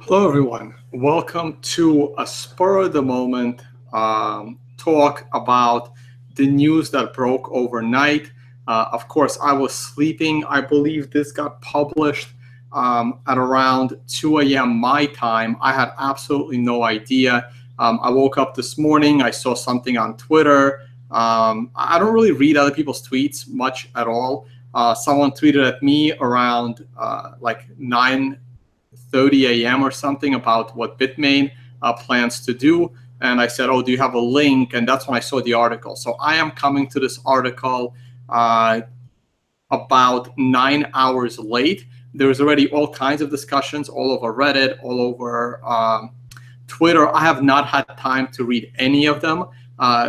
Hello, everyone. Welcome to a spur of the moment talk about the news that broke overnight. Of course, I was sleeping. I believe this got published at around 2 a.m. my time. I had absolutely no idea. I woke up this morning. I saw something on Twitter. I don't really read other people's tweets much at all. Someone tweeted at me around like 9:30 a.m. or something about what Bitmain plans to do. And I said, oh, do you have a link? And that's when I saw the article. So I am coming to this article about 9 hours late. There's already all kinds of discussions all over Reddit, all over Twitter. I have not had time to read any of them.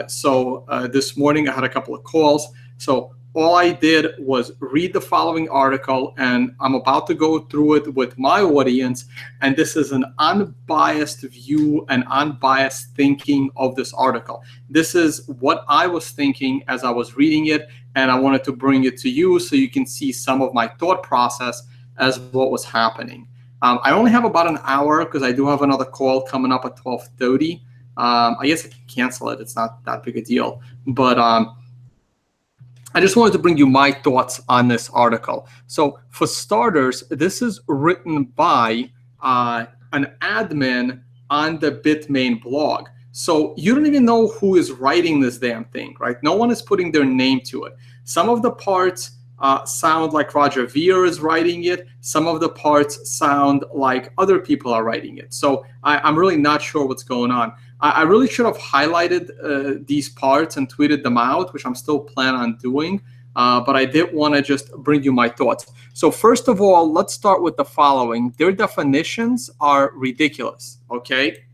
So this morning I had a couple of calls. So all I did was read the following article, and I'm about to go through it with my audience. And this is an unbiased view and unbiased thinking of this article. This is what I was thinking as I was reading it, and I wanted to bring it to you so you can see some of my thought process as what was happening. I only have about an hour because I do have another call coming up at 12:30. I guess I can cancel it. It's not that big a deal. But I just wanted to bring you my thoughts on this article. So for starters, this is written by an admin on the Bitmain blog. So you don't even know who is writing this damn thing, right? No one is putting their name to it. Some of the parts sound like Roger Ver is writing it. Some of the parts sound like other people are writing it. So I'm really not sure what's going on. I really should have highlighted these parts and tweeted them out, which I'm still planning on doing. But I did want to just bring you my thoughts. So first of all, let's start with the following. Their definitions are ridiculous, okay?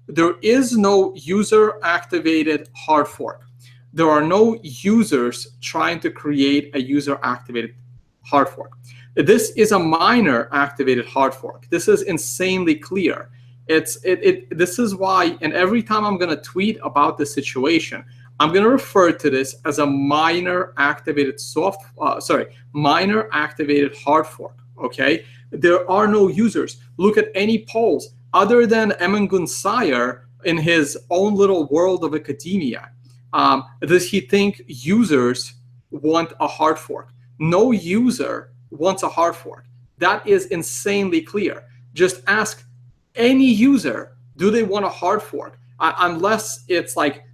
There is no user-activated hard fork. There are no users trying to create a user-activated hard fork. This is a miner-activated hard fork. This is insanely clear. This is why, and every time I'm going to tweet about this situation, I'm going to refer to this as a miner-activated miner-activated hard fork. Okay, there are no users. Look at any polls other than Emin Gunsayer in his own little world of academia. Does he think users want a hard fork? No user wants a hard fork. That is insanely clear. Just ask any user, do they want a hard fork? Unless it's like,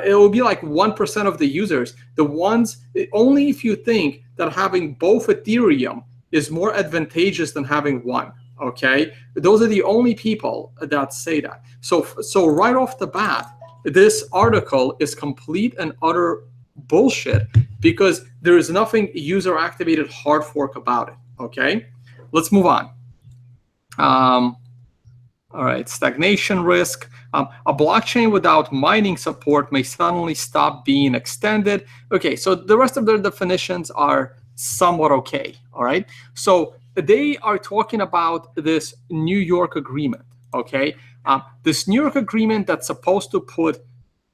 it will be like 1% of the users. The ones, only if you think that having both Ethereum is more advantageous than having one, okay? Those are the only people that say that. So right off the bat, this article is complete and utter bullshit because there is nothing user-activated hard fork about it, okay? Let's move on. All right, stagnation risk. A blockchain without mining support may suddenly stop being extended. Okay, so the rest of their definitions are somewhat okay, all right? So they are talking about this New York agreement, okay? This New York agreement that's supposed to put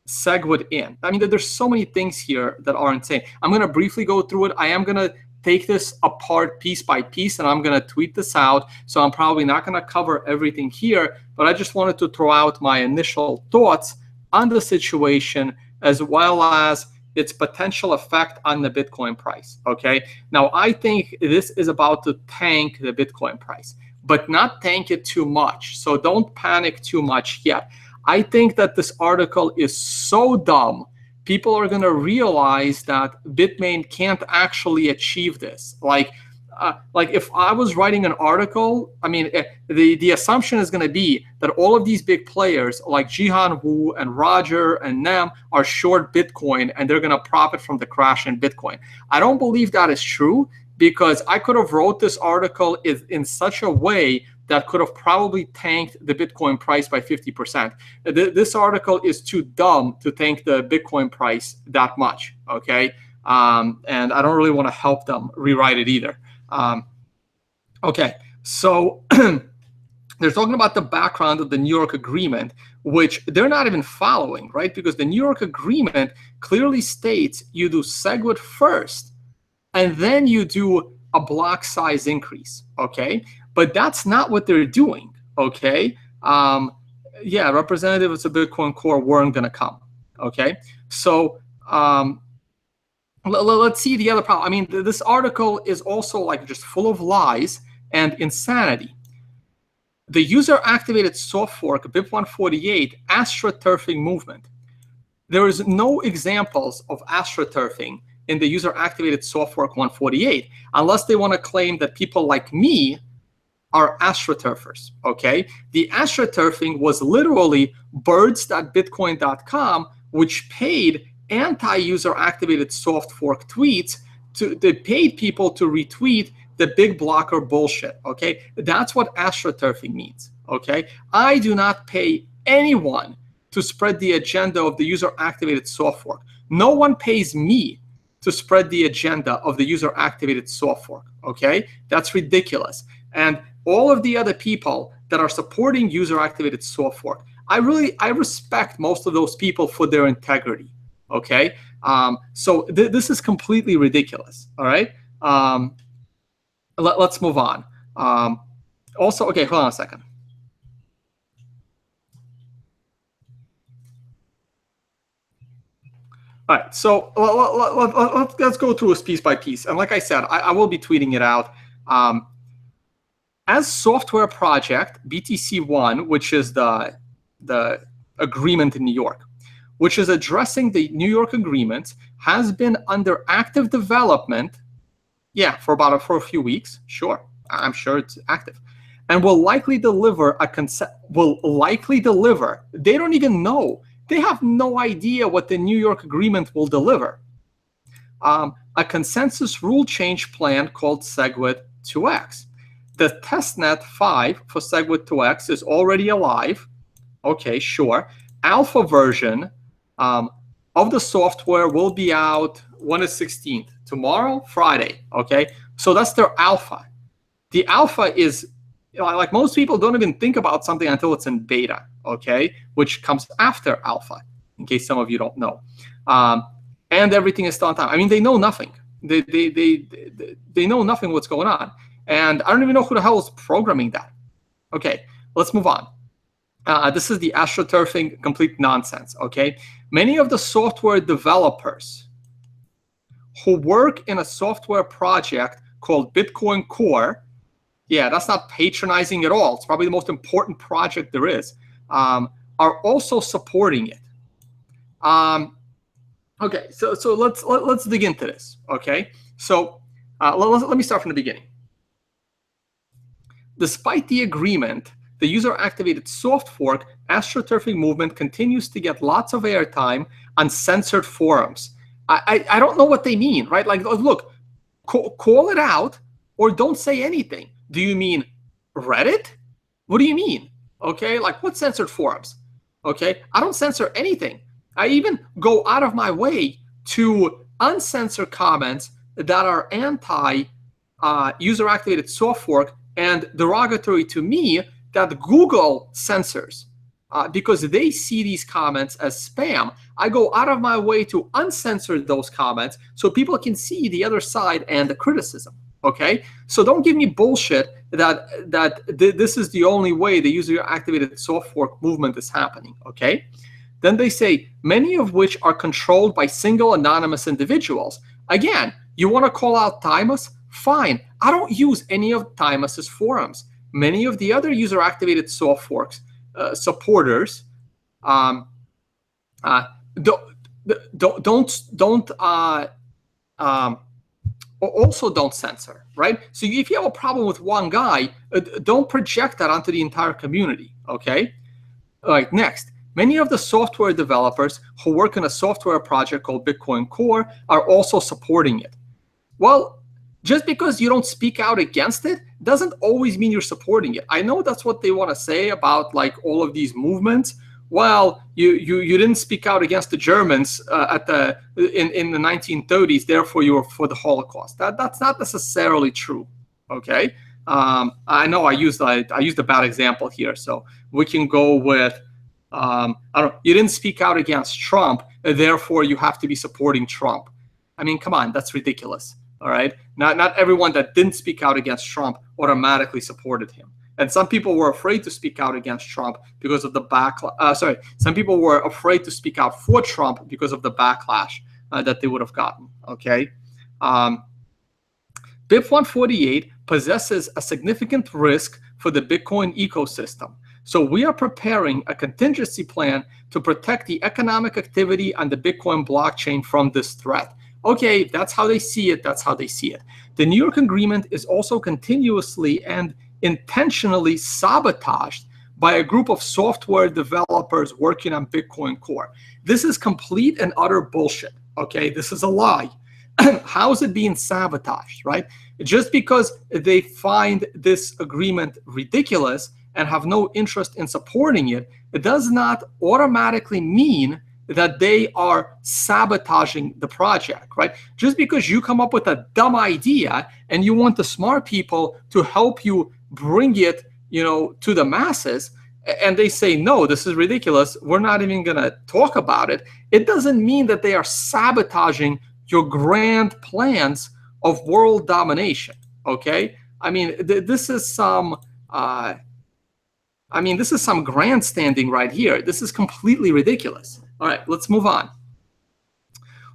SegWit in. I mean, there's so many things here that are insane. I'm going to briefly go through it. I am going to take this apart piece by piece, and I'm going to tweet this out. So I'm probably not going to cover everything here, but I just wanted to throw out my initial thoughts on the situation as well as its potential effect on the Bitcoin price, okay? Now, I think this is about to tank the Bitcoin price, but not tank it too much. So don't panic too much yet. I think that this article is so dumb, people are going to realize that Bitmain can't actually achieve this. Like if I was writing an article, I mean, the assumption is going to be that all of these big players like Jihan Wu and Roger and Nem are short Bitcoin and they're going to profit from the crash in Bitcoin. I don't believe that is true because I could have wrote this article in such a way that could have probably tanked the Bitcoin price by 50%. This article is too dumb to tank the Bitcoin price that much, okay? And I don't really want to help them rewrite it either. Okay, so they're talking about the background of the New York agreement, which they're not even following, right? Because the New York agreement clearly states you do SegWit first, and then you do a block size increase, okay? But that's not what they're doing, okay, yeah, representatives of Bitcoin Core weren't going to come. Okay, so let's see the other problem. I mean, this article is also like just full of lies and insanity. The user-activated soft fork BIP 148 astroturfing movement. There is no examples of astroturfing in the user-activated soft fork 148, unless they want to claim that people like me are astroturfers, okay? The astroturfing was literally birds.bitcoin.com, which paid anti-user activated soft fork tweets they paid people to retweet the big blocker bullshit, okay? That's what astroturfing means, okay? I do not pay anyone to spread the agenda of the user activated soft fork. No one pays me to spread the agenda of the user activated soft fork, okay? That's ridiculous. And all of the other people that are supporting user activated soft fork, I respect most of those people for their integrity, okay? So this is completely ridiculous, all right? Let's move on. Also, okay, hold on a second. All right, so let's go through this piece by piece. And like I said, I will be tweeting it out. As software project, BTC1, which is the agreement in New York, which is addressing the New York agreement, has been under active development, yeah, for a few weeks. Sure, I'm sure it's active, and will likely deliver a consent. Will likely deliver. They don't even know. They have no idea what the New York agreement will deliver. A consensus rule change plan called SegWit 2x. The testnet 5 for SegWit 2x is already alive. Okay, sure. Alpha version of the software will be out, when is 16th? Tomorrow? Friday, okay? So that's their alpha. The alpha is, like most people don't even think about something until it's in beta, okay? Which comes after alpha, in case some of you don't know. And everything is still on time. I mean, they know nothing. They know nothing what's going on. And I don't even know who the hell is programming that. Okay, let's move on. This is the astroturfing, complete nonsense, okay? Many of the software developers who work in a software project called Bitcoin Core, yeah, that's not patronizing at all. It's probably the most important project there is, are also supporting it. Okay, so let's dig into this, okay? So let me start from the beginning. Despite the agreement, the user-activated soft fork astroturfing movement continues to get lots of airtime on censored forums. I don't know what they mean, right? Like, look, call it out or don't say anything. Do you mean Reddit? What do you mean? Okay, like what censored forums? Okay, I don't censor anything. I even go out of my way to uncensor comments that are anti user-activated soft fork and derogatory to me that Google censors because they see these comments as spam. I go out of my way to uncensor those comments so people can see the other side and the criticism. Okay, so don't give me bullshit that this is the only way the user-activated soft fork movement is happening. Okay, then they say many of which are controlled by single anonymous individuals. Again, you want to call out Timus? Fine. I don't use any of Timus's forums. Many of the other user-activated soft forks supporters also don't censor, right? So if you have a problem with one guy, don't project that onto the entire community, okay? All right, next. Many of the software developers who work on a software project called Bitcoin Core are also supporting it. Well, just because you don't speak out against it doesn't always mean you're supporting it. I know that's what they want to say about like all of these movements. Well, you didn't speak out against the Germans in the 1930s, therefore you were for the Holocaust. That's not necessarily true. Okay, I know I used a bad example here, so we can go with I don't know. You didn't speak out against Trump, therefore you have to be supporting Trump. I mean, come on, that's ridiculous. All right, not everyone that didn't speak out against Trump automatically supported him. And some people were afraid to speak out against Trump because of the backlash. Some people were afraid to speak out for Trump because of the backlash that they would have gotten. Okay. BIP 148 possesses a significant risk for the Bitcoin ecosystem. So we are preparing a contingency plan to protect the economic activity on the Bitcoin blockchain from this threat. Okay, that's how they see it. That's how they see it. The New York Agreement is also continuously and intentionally sabotaged by a group of software developers working on Bitcoin Core. This is complete and utter bullshit. Okay, this is a lie. How is it being sabotaged, right? Just because they find this agreement ridiculous and have no interest in supporting it, it does not automatically mean that they are sabotaging the project, right? Just because you come up with a dumb idea and you want the smart people to help you bring it, to the masses, and they say, no, this is ridiculous, we're not even gonna talk about it, it doesn't mean that they are sabotaging your grand plans of world domination. Okay, I mean, this is some grandstanding right here. This is completely ridiculous. All right, let's move on.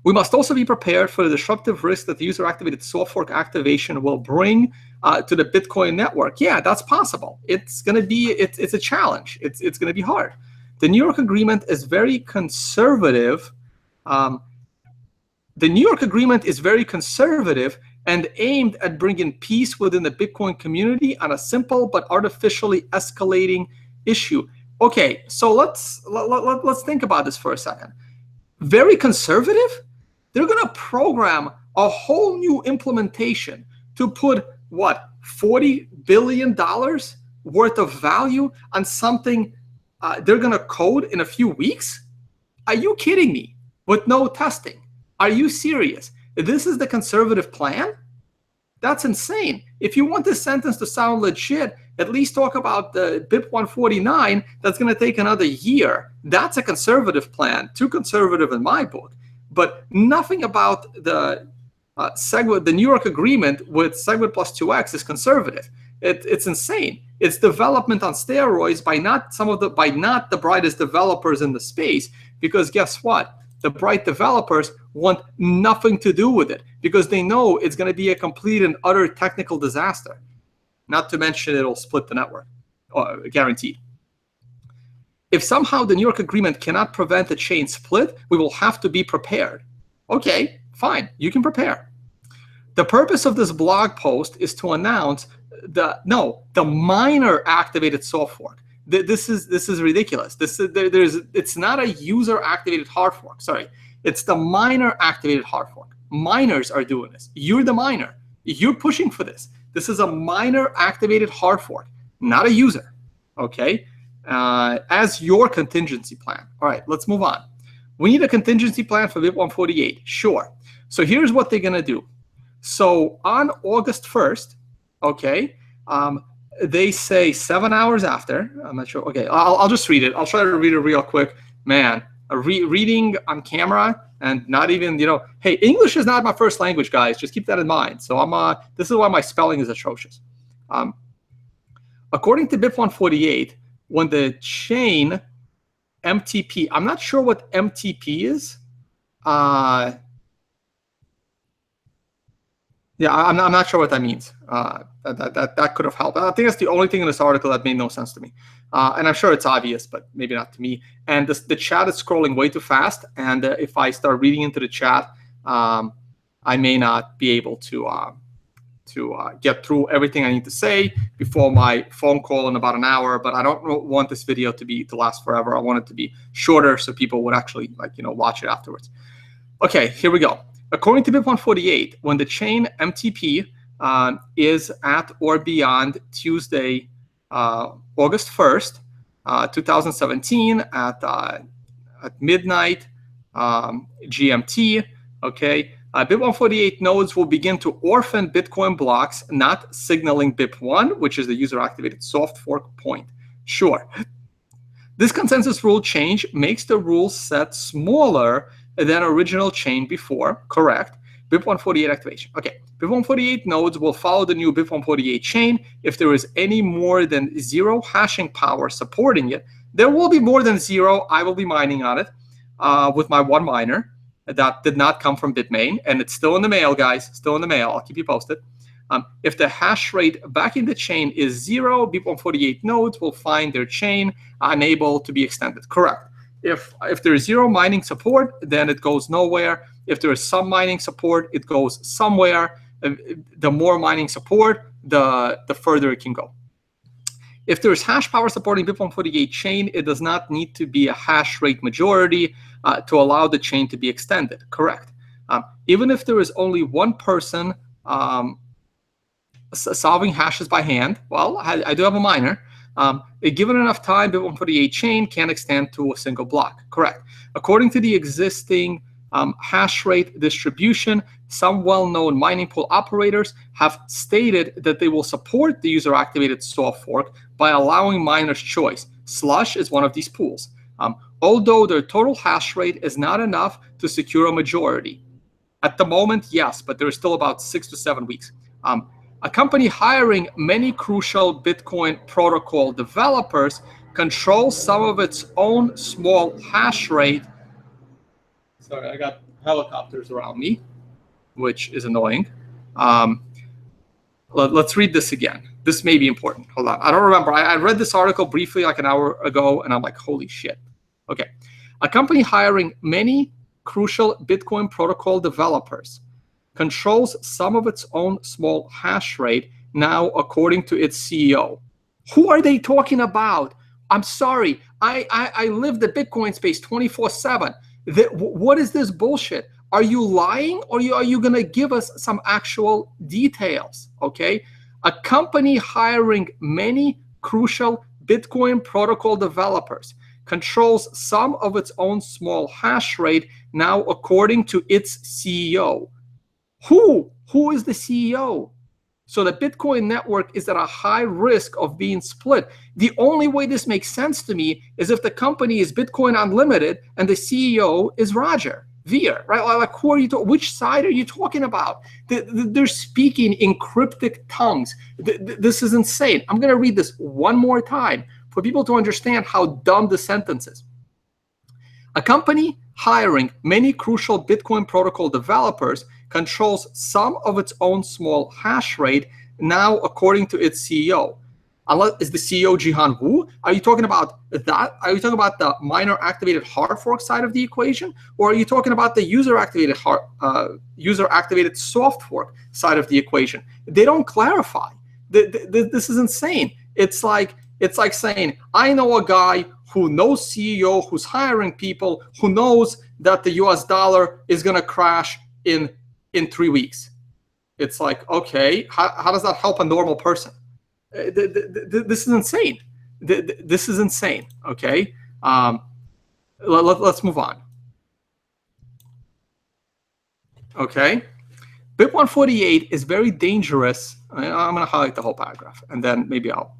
We must also be prepared for the disruptive risk that the user-activated soft fork activation will bring to the Bitcoin network. Yeah, that's possible. It's going to be, it's a challenge. It's going to be hard. The New York Agreement is very conservative. The New York Agreement is very conservative and aimed at bringing peace within the Bitcoin community on a simple but artificially escalating issue. Okay, so let's think about this for a second. Very conservative? They're going to program a whole new implementation to put, what, $40 billion worth of value on something they're going to code in a few weeks? Are you kidding me? With no testing? Are you serious? This is the conservative plan? That's insane. If you want this sentence to sound legit, at least talk about the BIP 149 that's going to take another year. That's a conservative plan, too conservative in my book. But nothing about the the New York Agreement with SegWit plus 2x is conservative. It's insane. It's development on steroids by not the brightest developers in the space. Because guess what? The bright developers want nothing to do with it because they know it's going to be a complete and utter technical disaster. Not to mention it'll split the network, guaranteed. If somehow the New York Agreement cannot prevent a chain split, we will have to be prepared. Okay, fine, you can prepare. The purpose of this blog post is to announce the miner activated soft fork. This is ridiculous. It's not a user activated hard fork. Sorry, it's the miner activated hard fork. Miners are doing this. You're the miner. You're pushing for this. This is a miner activated hard fork, not a user. Okay, as your contingency plan. All right, let's move on. We need a contingency plan for BIP 148. Sure. So here's what they're gonna do. So on August 1st, okay. They say 7 hours after. I'm not sure. Okay, I'll just read it. I'll try to read it real quick. Man, reading on camera and not even, hey, English is not my first language, guys. Just keep that in mind. So this is why my spelling is atrocious. According to BIP 148, when the chain MTP, I'm not sure what MTP is. Yeah, I'm not sure what that means. That could have helped. I think that's the only thing in this article that made no sense to me. And I'm sure it's obvious, but maybe not to me. And the chat is scrolling way too fast. And if I start reading into the chat, I may not be able to get through everything I need to say before my phone call in about an hour. But I don't want this video to last forever. I want it to be shorter so people would actually watch it afterwards. Okay, here we go. According to BIP 148, when the chain MTP is at or beyond Tuesday, August 1st, 2017 at midnight GMT, okay, BIP 148 nodes will begin to orphan Bitcoin blocks, not signaling BIP1, which is the user-activated soft fork point. Sure. This consensus rule change makes the rule set smaller than original chain before, correct, BIP148 activation. Okay, BIP148 nodes will follow the new BIP148 chain. If there is any more than 0 hashing power supporting it, there will be more than 0. I will be mining on it with my one miner. That did not come from Bitmain, and it's still in the mail, guys. Still in the mail. I'll keep you posted. If the hash rate back in the chain is 0, BIP148 nodes will find their chain unable to be extended. Correct. If there is 0 mining support, then it goes nowhere. If there is some mining support, it goes somewhere. The more mining support, the further it can go. If there is hash power supporting BIP148 chain, it does not need to be a hash rate majority to allow the chain to be extended. Correct. Even if there is only one person solving hashes by hand, well, I do have a miner. Given enough time, BIP148 chain can extend to a single block. Correct. According to the existing hash rate distribution, some well-known mining pool operators have stated that they will support the user-activated soft fork by allowing miners choice. Slush is one of these pools. Although their total hash rate is not enough to secure a majority. At the moment, yes, but there is still about 6 to 7 weeks. A company hiring many crucial Bitcoin protocol developers controls some of its own small hash rate. Sorry, I got helicopters around me, which is annoying. Let's read this again. This may be important. Hold on. I don't remember. I read this article briefly like an hour ago, and I'm like, holy shit. Okay. A company hiring many crucial Bitcoin protocol developers controls some of its own small hash rate now, according to its CEO. Who are they talking about? I'm sorry. I live the Bitcoin space 24/7. What is this bullshit? Are you lying, or are you going to give us some actual details? Okay. A company hiring many crucial Bitcoin protocol developers controls some of its own small hash rate now, according to its CEO. Who is the CEO? So the Bitcoin network is at a high risk of being split. The only way this makes sense to me is if the company is Bitcoin Unlimited and the CEO is Roger Ver, right? Like, who are you? Which side are you talking about? They're speaking in cryptic tongues. This is insane. I'm going to read this one more time for people to understand how dumb the sentence is. A company hiring many crucial Bitcoin protocol developers controls some of its own small hash rate now, according to its CEO. Is the CEO Jihan Wu? Are you talking about that? Are you talking about the miner activated hard fork side of the equation, or are you talking about the user activated soft fork side of the equation? They don't clarify. This is insane. It's like saying, I know a guy who knows CEO, who's hiring people, who knows that the US dollar is going to crash in 3 weeks. It's like, okay, how does that help a normal person? This is insane. This is insane. Okay, let's move on. Okay, BIP148 is very dangerous. I'm going to highlight the whole paragraph, and then maybe I'll.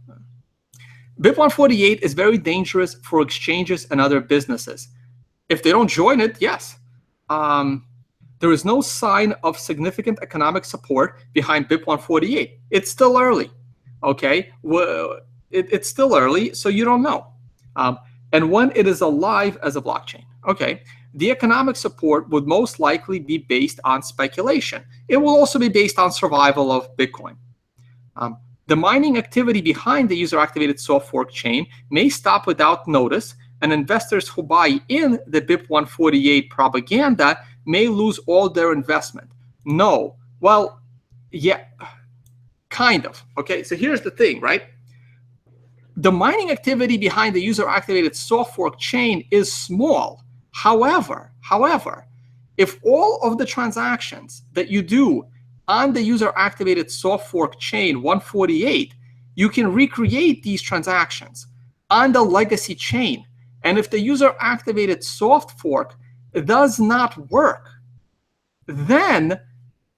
BIP148 is very dangerous for exchanges and other businesses. If they don't join it, yes. There is no sign of significant economic support behind BIP148. It's still early. Okay, well, it's still early, so you don't know. And when it is alive as a blockchain, okay, the economic support would most likely be based on speculation. It will also be based on survival of Bitcoin. The mining activity behind the user-activated soft fork chain may stop without notice, and investors who buy in the BIP148 propaganda may lose all their investment. No, well, yeah. Kind of. Okay, so here's the thing, right? The mining activity behind the user-activated soft fork chain is small. However, if all of the transactions that you do on the user-activated soft fork chain 148, you can recreate these transactions on the legacy chain. And if the user-activated soft fork does not work, then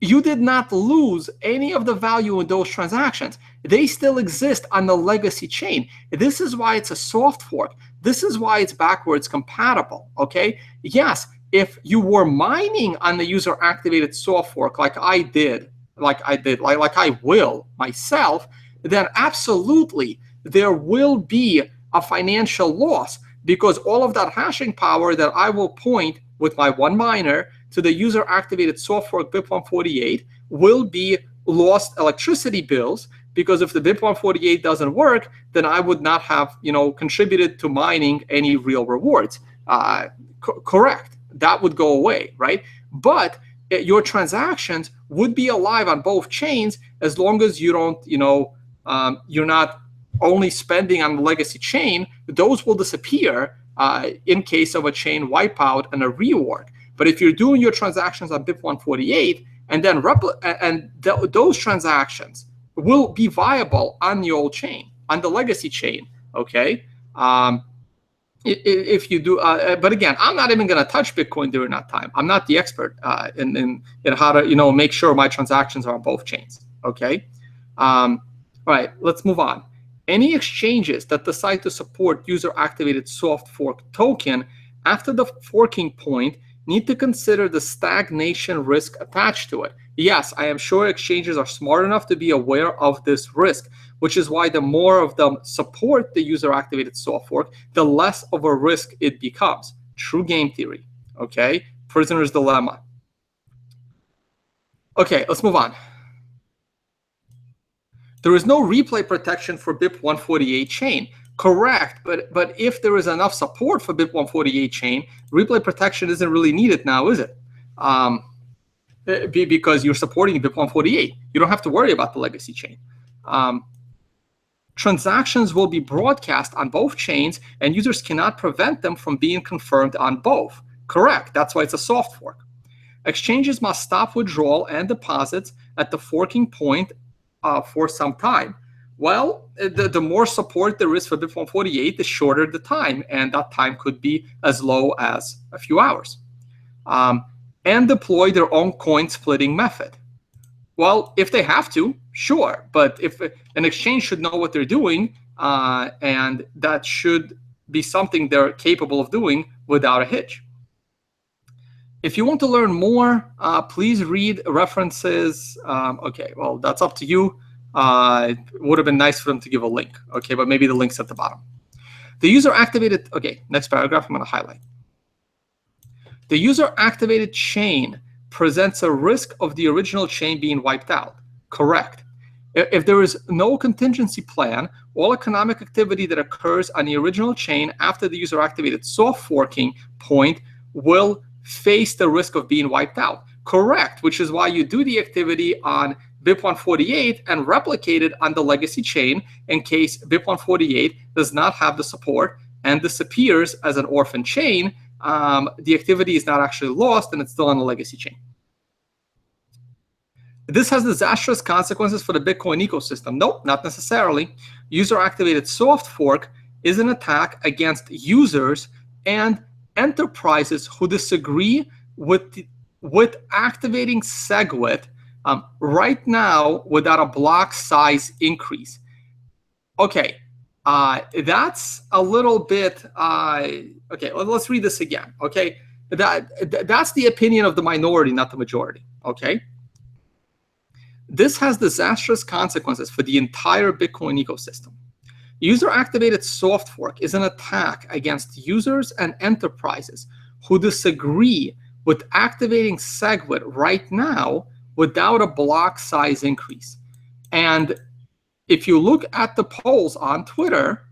you did not lose any of the value in those transactions. They still exist on the legacy chain. This is why it's a soft fork. This is why it's backwards compatible, okay? Yes, if you were mining on the user-activated soft fork like I will myself, then absolutely there will be a financial loss, because all of that hashing power that I will point with my one miner to the user-activated soft fork BIP148 will be lost electricity bills, because if the BIP148 doesn't work, then I would not have contributed to mining any real rewards. Correct. That would go away, right? But your transactions would be alive on both chains as long as you don't, you're not only spending on the legacy chain. Those will disappear in case of a chain wipeout and a reorg. But if you're doing your transactions on BIP148 and then those transactions will be viable on the old chain, on the legacy chain, okay? If you do, but again, I'm not even going to touch Bitcoin during that time. I'm not the expert in how to make sure my transactions are on both chains. Okay, all right, let's move on. Any exchanges that decide to support user-activated soft fork token after the forking point need to consider the stagnation risk attached to it. Yes, I am sure exchanges are smart enough to be aware of this risk, which is why the more of them support the user-activated soft fork, the less of a risk it becomes. True game theory, okay? Prisoner's dilemma. Okay, let's move on. There is no replay protection for BIP148 chain. Correct, but if there is enough support for BIP148 chain, replay protection isn't really needed now, is it? Because you're supporting BIP148. You don't have to worry about the legacy chain. Transactions will be broadcast on both chains, and users cannot prevent them from being confirmed on both. Correct, that's why it's a soft fork. Exchanges must stop withdrawal and deposits at the forking point for some time. Well, the more support there is for BIP148, the shorter the time, and that time could be as low as a few hours. And deploy their own coin splitting method. Well, if they have to, sure, but if an exchange should know what they're doing, and that should be something they're capable of doing without a hitch. If you want to learn more, please read references. Okay, well, that's up to you. It would have been nice for them to give a link, okay, but maybe the link's at the bottom. The user-activated, okay, next paragraph I'm going to highlight. The user-activated chain presents a risk of the original chain being wiped out. Correct. If there is no contingency plan, all economic activity that occurs on the original chain after the user-activated soft forking point will face the risk of being wiped out. Correct, which is why you do the activity on BIP148 and replicate it on the legacy chain in case BIP148 does not have the support and disappears as an orphan chain. The activity is not actually lost and it's still on the legacy chain. This has disastrous consequences for the Bitcoin ecosystem. Nope, not necessarily. User-activated soft fork is an attack against users and enterprises who disagree with activating SegWit right now without a block size increase. Okay, that's a little bit, okay, let's read this again, okay? That's the opinion of the minority, not the majority, okay? This has disastrous consequences for the entire Bitcoin ecosystem. User-activated soft fork is an attack against users and enterprises who disagree with activating SegWit right now without a block size increase. And if you look at the polls on Twitter,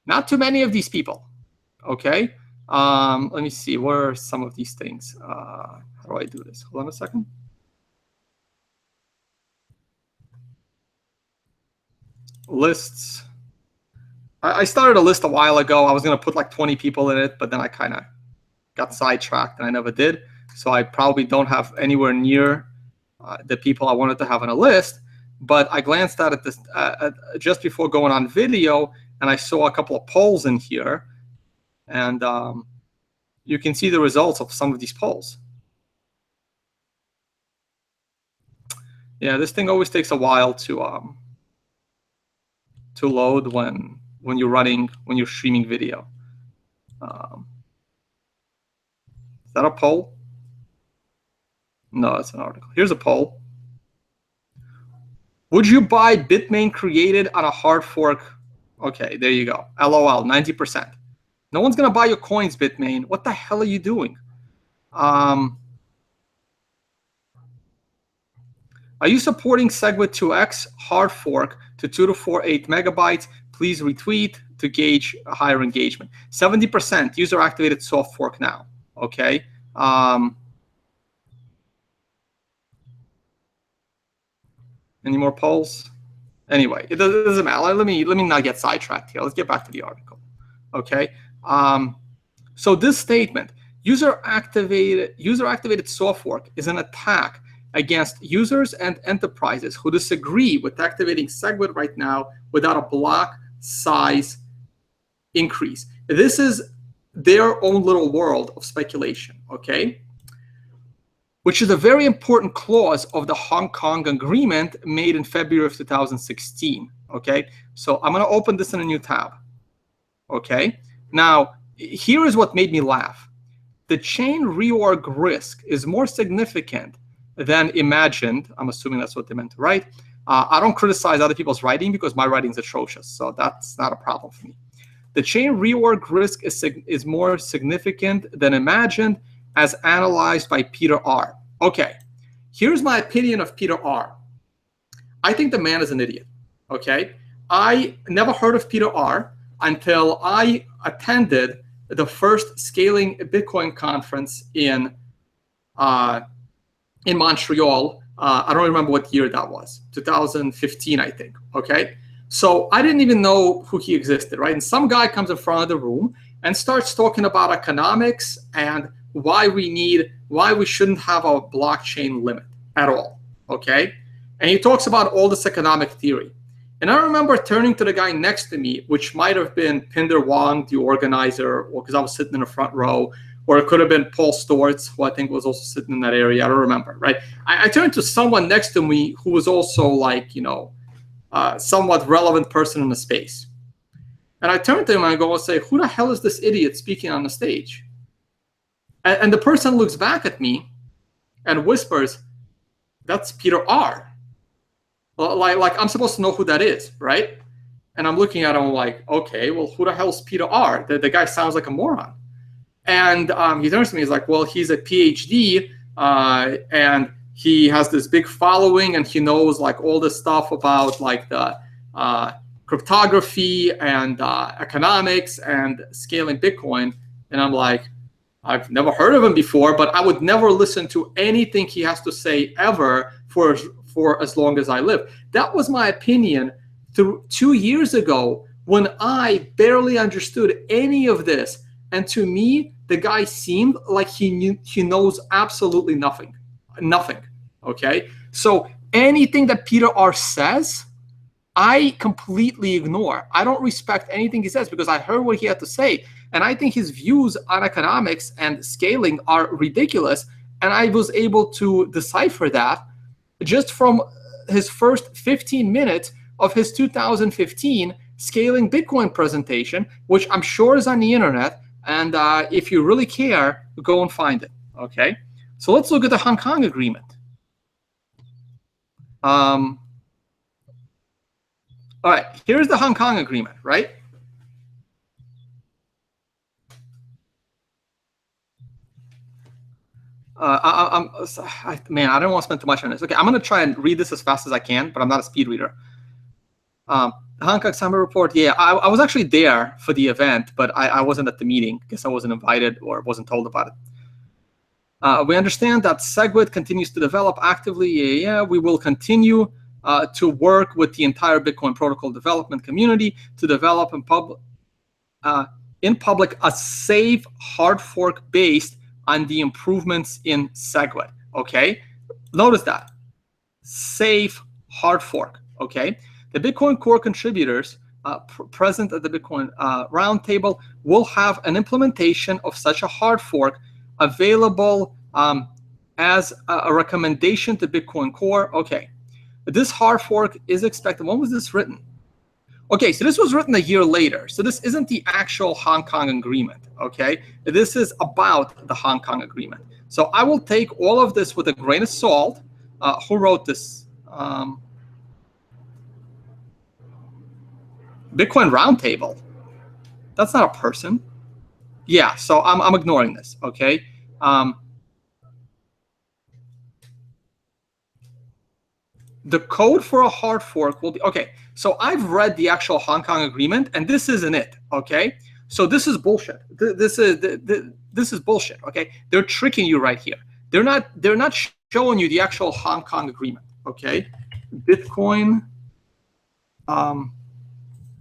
not too many of these people, okay? Let me see, where are some of these things? How do I do this? Hold on a second. Lists. I started a list a while ago. I was going to put like 20 people in it, but then I kind of got sidetracked and I never did. So I probably don't have anywhere near the people I wanted to have on a list. But I glanced at it just before going on video, and I saw a couple of polls in here. And you can see the results of some of these polls. Yeah, this thing always takes a while to load when you're streaming video. that a poll? No, it's an article. Here's a poll. Would you buy Bitmain created on a hard fork? Okay, there you go. LOL, 90%. No one's going to buy your coins, Bitmain. What the hell are you doing? Are you supporting SegWit 2x hard fork to 2 to 48 megabytes? Please retweet to gauge higher engagement. 70% user activated soft fork now. Okay. Any more polls? Anyway, it doesn't matter. Let me not get sidetracked here. Let's get back to the article. Okay. So this statement, user activated soft fork, is an attack against users and enterprises who disagree with activating SegWit right now without a block size increase. This is their own little world of speculation. Okay. Which is a very important clause of the Hong Kong agreement made in February of 2016. Okay, so I'm going to open this in a new tab. Okay, now here is what made me laugh. The chain reorg risk is more significant than imagined. I'm assuming that's what they meant to write. I don't criticize other people's writing because my writing is atrocious, so that's not a problem for me. The chain reorg risk is more significant than imagined, as analyzed by Peter R. Okay, here's my opinion of Peter R. I think the man is an idiot. Okay, I never heard of Peter R. until I attended the first Scaling Bitcoin conference in Montreal. I don't remember what year that was, 2015, I think. Okay, so I didn't even know who he existed, right? And some guy comes in front of the room and starts talking about economics and why we shouldn't have a blockchain limit at all, okay? And he talks about all this economic theory. And I remember turning to the guy next to me, which might have been Pinder Wang, the organizer, or because I was sitting in the front row, or it could have been Paul Stortz, who I think was also sitting in that area. I don't remember, right? I turned to someone next to me who was also like, somewhat relevant person in the space. And I turned to him and I go and say, who the hell is this idiot speaking on the stage? And the person looks back at me and whispers, that's Peter R. Like I'm supposed to know who that is, right? And I'm looking at him like, okay, well, who the hell is Peter R? The guy sounds like a moron. And he turns to me, he's like, well, he's a PhD and he has this big following and he knows like all this stuff about like the cryptography and economics and scaling Bitcoin. And I'm like, I've never heard of him before, but I would never listen to anything he has to say ever for as long as I live. That was my opinion 2 years ago when I barely understood any of this. And to me, the guy seemed like he knows absolutely nothing. Okay? So anything that Peter R. says, I completely ignore. I don't respect anything he says because I heard what he had to say. And I think his views on economics and scaling are ridiculous. And I was able to decipher that just from his first 15 minutes of his 2015 Scaling Bitcoin presentation, which I'm sure is on the internet. And if you really care, go and find it. Okay? So let's look at the Hong Kong agreement. All right, here's the Hong Kong agreement, right? Man, I don't want to spend too much on this. Okay, I'm going to try and read this as fast as I can, but I'm not a speed reader. The Hong Kong Summit Report, yeah, I was actually there for the event, but I wasn't at the meeting because I wasn't invited or wasn't told about it. We understand that SegWit continues to develop actively. Yeah, we will continue to work with the entire Bitcoin protocol development community to develop in public a safe hard fork based on the improvements in SegWit. Okay, notice that safe hard fork. Okay, the Bitcoin Core contributors present at the Bitcoin Roundtable will have an implementation of such a hard fork available as a recommendation to Bitcoin Core. Okay, this hard fork is expected. When was this written? Okay, so this was written a year later. So this isn't the actual Hong Kong agreement, okay? This is about the Hong Kong agreement. So I will take all of this with a grain of salt. Who wrote this? Bitcoin Roundtable. That's not a person. Yeah, so I'm ignoring this, okay? The code for a hard fork will be, okay, so I've read the actual Hong Kong agreement, and this isn't it, okay? So this is bullshit. This is bullshit, okay? They're tricking you right here. They're not showing you the actual Hong Kong agreement, okay? Bitcoin, or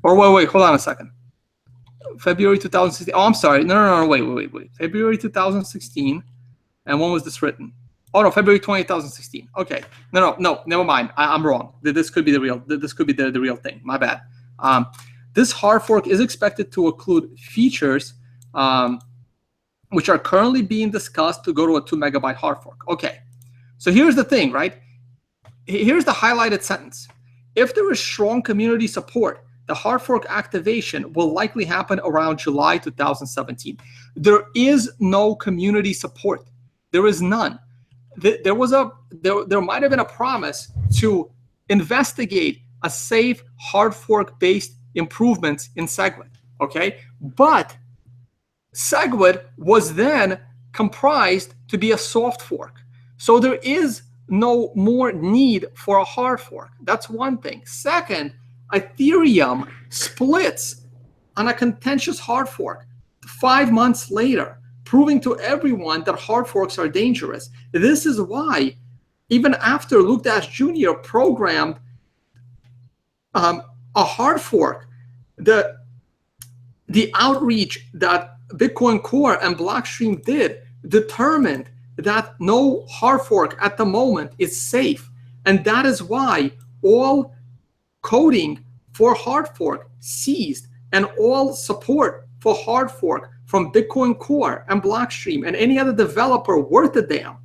wait, hold on a second. February 2016. Oh, I'm sorry. No, wait. February 2016. And when was this written? Oh no, February 20, 2016. Okay. No, never mind. I'm wrong. This could be the real. This could be the real thing. My bad. This hard fork is expected to include features which are currently being discussed to go to a 2 megabyte hard fork. Okay. So here's the thing, right? Here's the highlighted sentence. If there is strong community support, the hard fork activation will likely happen around July 2017. There is no community support. There is none. There might have been a promise to investigate a safe hard fork based improvements in SegWit, okay? But SegWit was then comprised to be a soft fork. So there is no more need for a hard fork. That's one thing. Second, Ethereum splits on a contentious hard fork 5 months later, proving to everyone that hard forks are dangerous. This is why, even after Luke Dash Jr. programmed a hard fork, the outreach that Bitcoin Core and Blockstream did determined that no hard fork at the moment is safe. And that is why all coding for hard fork ceased, and all support for hard fork from Bitcoin Core and Blockstream and any other developer worth a damn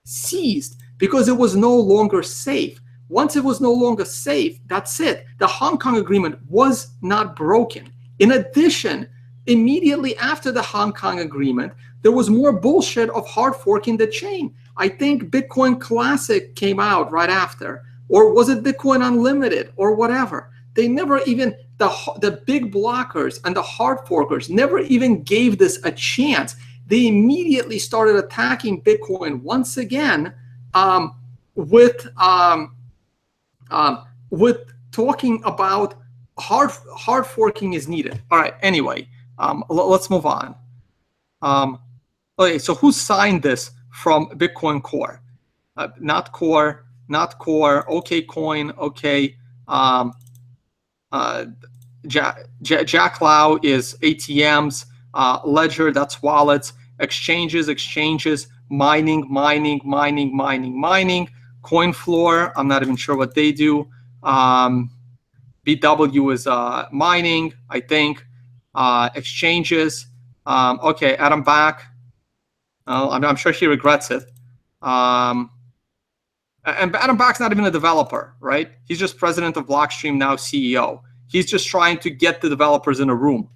ceased because it was no longer safe. Once it was no longer safe, that's it. The Hong Kong agreement was not broken. In addition, immediately after the Hong Kong agreement, there was more bullshit of hard forking the chain. I think Bitcoin Classic came out right after, or was it Bitcoin Unlimited or whatever? They never even, the big blockers and the hard forkers never even gave this a chance. They immediately started attacking Bitcoin once again with talking about hard forking is needed. All right, anyway, let's move on. Okay, so who signed this from Bitcoin Core? Not Core, OK Coin, OK. Jack Lau is ATMs, Ledger, that's wallets, exchanges, mining, CoinFloor, I'm not even sure what they do. BW is mining, I think. Exchanges. Okay, Adam Back. I'm sure he regrets it. And Adam Back's not even a developer, right? He's just president of Blockstream, now CEO. He's just trying to get the developers in a room.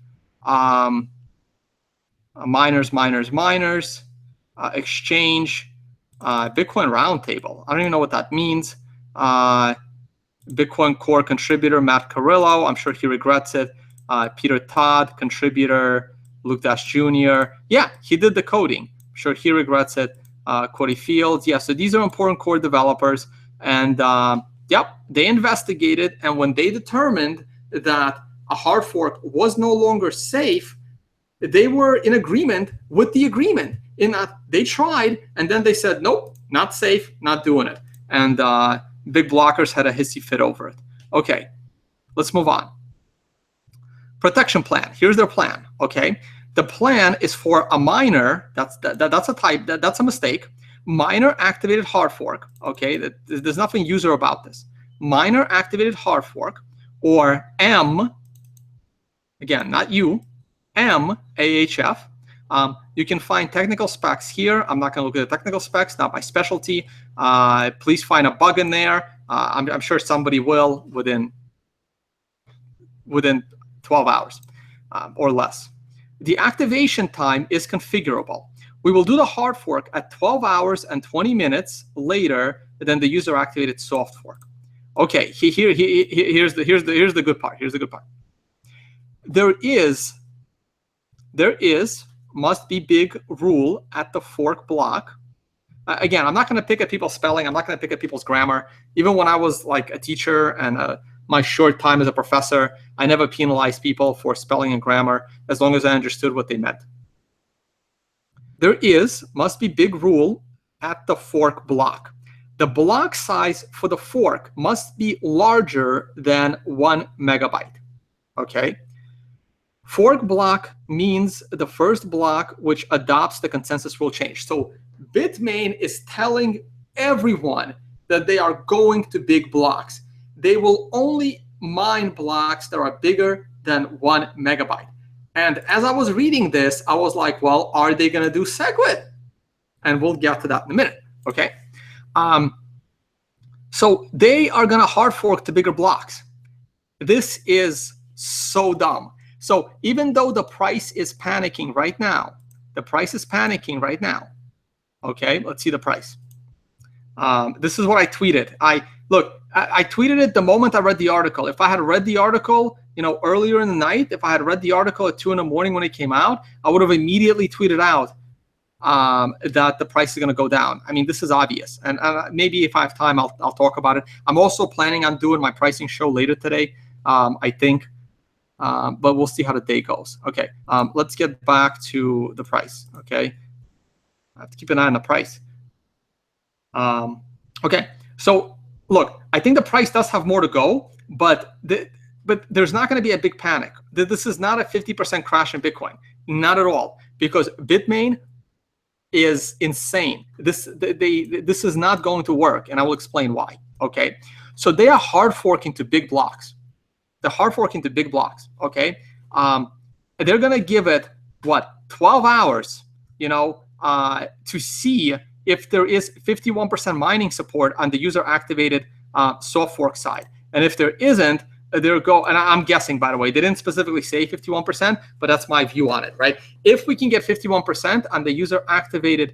Miners, exchange, Bitcoin Roundtable. I don't even know what that means. Bitcoin Core contributor, Matt Carrillo. I'm sure he regrets it. Peter Todd, contributor, Luke Dash Jr. Yeah, he did the coding. I'm sure he regrets it. Cody Fields. Yeah, so these are important core developers. And yep, they investigated. And when they determined that a hard fork was no longer safe, they were in agreement with the agreement in that they tried, and then they said, nope, not safe, not doing it. And big blockers had a hissy fit over it. Okay, let's move on. Protection plan. Here's their plan. Okay, the plan is for a miner. That's a type. That's a mistake. Miner activated hard fork. Okay, there's nothing user about this. Miner activated hard fork, or M. Again, not you. MAHF. You can find technical specs here. I'm not going to look at the technical specs, not my specialty. Please find a bug in there. I'm sure somebody will within within 12 hours or less. The activation time is configurable. We will do the hard fork at 12 hours and 20 minutes later than the user activated soft fork. Okay, here's the good part. Here's the good part. There must be big rule at the fork block. Again, I'm not going to pick at people's spelling. I'm not going to pick at people's grammar. Even when I was like a teacher and my short time as a professor, I never penalized people for spelling and grammar as long as I understood what they meant. There must be big rule at the fork block. The block size for the fork must be larger than 1 megabyte. Okay? Fork block means the first block which adopts the consensus rule change. So Bitmain is telling everyone that they are going to big blocks. They will only mine blocks that are bigger than 1 megabyte. And as I was reading this, I was like, well, are they going to do SegWit? And we'll get to that in a minute, okay? So they are going to hard fork to bigger blocks. This is so dumb. So even though the price is panicking right now, okay, let's see the price. This is what I tweeted. I tweeted it the moment I read the article. If I had read the article, earlier in the night, if I had read the article at 2 in the morning when it came out, I would have immediately tweeted out that the price is going to go down. I mean, this is obvious. And maybe if I have time, I'll talk about it. I'm also planning on doing my pricing show later today, I think. But we'll see how the day goes. Okay, let's get back to the price. Okay, I have to keep an eye on the price. Okay, so look, I think the price does have more to go, but there's not going to be a big panic. This is not a 50% crash in Bitcoin, not at all, because Bitmain is insane. This is not going to work, and I will explain why. Okay, so they are hard forking to big blocks. They're hard forking to big blocks. Okay, they're going to give it 12 hours, to see if there is 51% mining support on the user activated soft fork side, and if there isn't, and I'm guessing, by the way, they didn't specifically say 51%, but that's my view on it, right? If we can get 51% on the user activated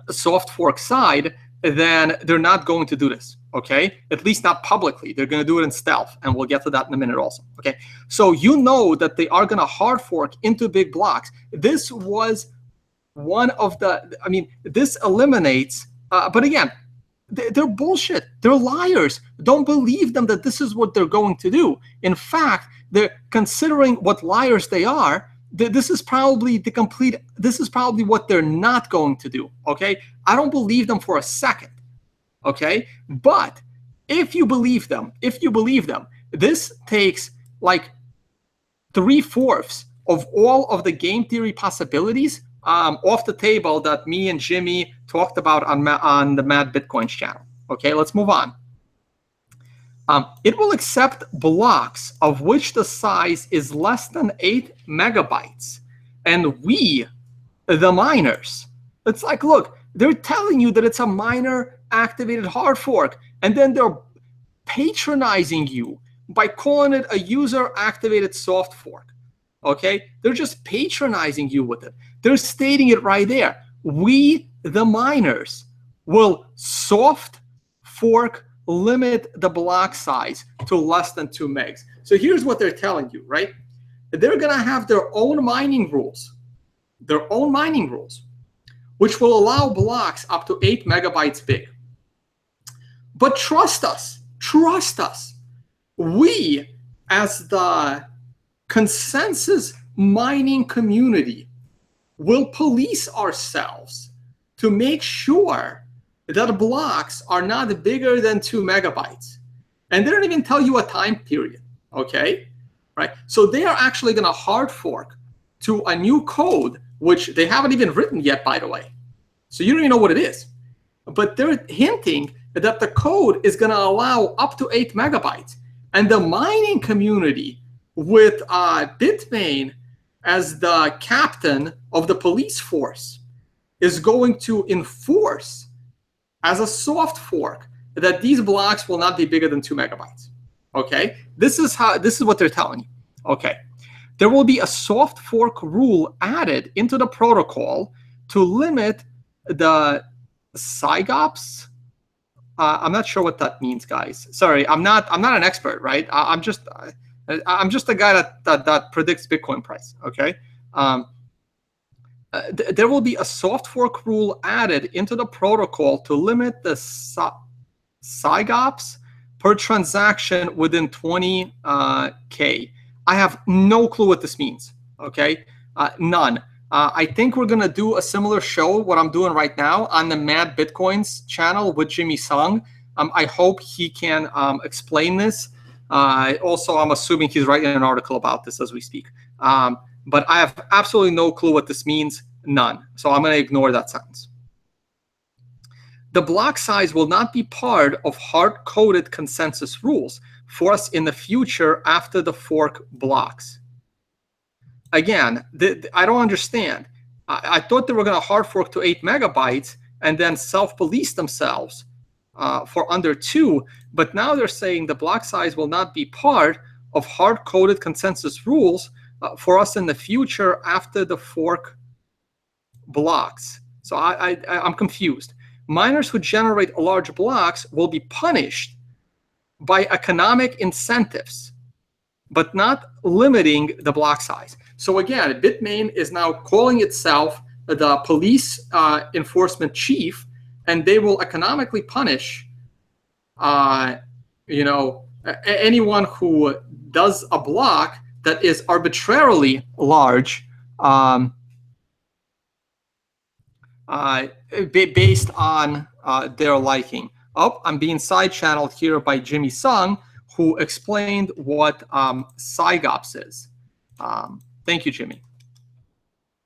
soft fork side, then they're not going to do this, okay? At least not publicly. They're going to do it in stealth, and we'll get to that in a minute also, okay? So that they are going to hard fork into big blocks. This was one of this eliminates, but again, they're bullshit. They're liars. Don't believe them that this is what they're going to do. In fact, they're considering what liars they are. This is probably what they're not going to do. Okay, I don't believe them for a second. Okay, but if you believe them, this takes like 3/4 of all of the game theory possibilities off the table that me and Jimmy talked about on the Mad Bitcoins channel. Okay, let's move on. It will accept blocks of which the size is less than 8 megabytes. And we, the miners, it's like, look, they're telling you that it's a miner activated hard fork, and then they're patronizing you by calling it a user activated soft fork. Okay, they're just patronizing you with it. They're stating it right there. We, the miners, will soft fork limit the block size to less than 2 megs. So here's what they're telling you, right? They're going to have their own mining rules, which will allow blocks up to 8 megabytes big. But trust us, we, as the consensus mining community, will police ourselves to make sure that blocks are not bigger than 2 megabytes. And they don't even tell you a time period, okay? Right? So they are actually going to hard fork to a new code, which they haven't even written yet, by the way. So you don't even know what it is. But they're hinting that the code is going to allow up to 8 megabytes. And the mining community, with Bitmain as the captain of the police force, is going to enforce as a soft fork that these blocks will not be bigger than 2 megabytes. Okay, this is what they're telling you. Okay, there will be a soft fork rule added into the protocol to limit the SIGOPS. I'm not sure what that means, guys. Sorry, I'm not an expert, right? I'm just a guy that predicts Bitcoin price. Okay. There will be a soft fork rule added into the protocol to limit the SIGOPS per transaction within 20K. I have no clue what this means. Okay, none. I think we're gonna do a similar show, what I'm doing right now, on the Mad Bitcoins channel with Jimmy Sung. I hope he can explain this. Also, I'm assuming he's writing an article about this as we speak. But I have absolutely no clue what this means, none. So I'm going to ignore that sentence. The block size will not be part of hard-coded consensus rules for us in the future after the fork blocks. Again, I don't understand. I thought they were going to hard fork to 8 megabytes and then self-police themselves for under 2, but now they're saying the block size will not be part of hard-coded consensus rules for us in the future after the fork blocks. So I'm confused. Miners who generate large blocks will be punished by economic incentives, but not limiting the block size. So again, Bitmain is now calling itself the police enforcement chief, and they will economically punish anyone who does a block that is arbitrarily large, based on their liking. Oh, I'm being side-channeled here by Jimmy Sung, who explained what SIGOPS is. Thank you, Jimmy.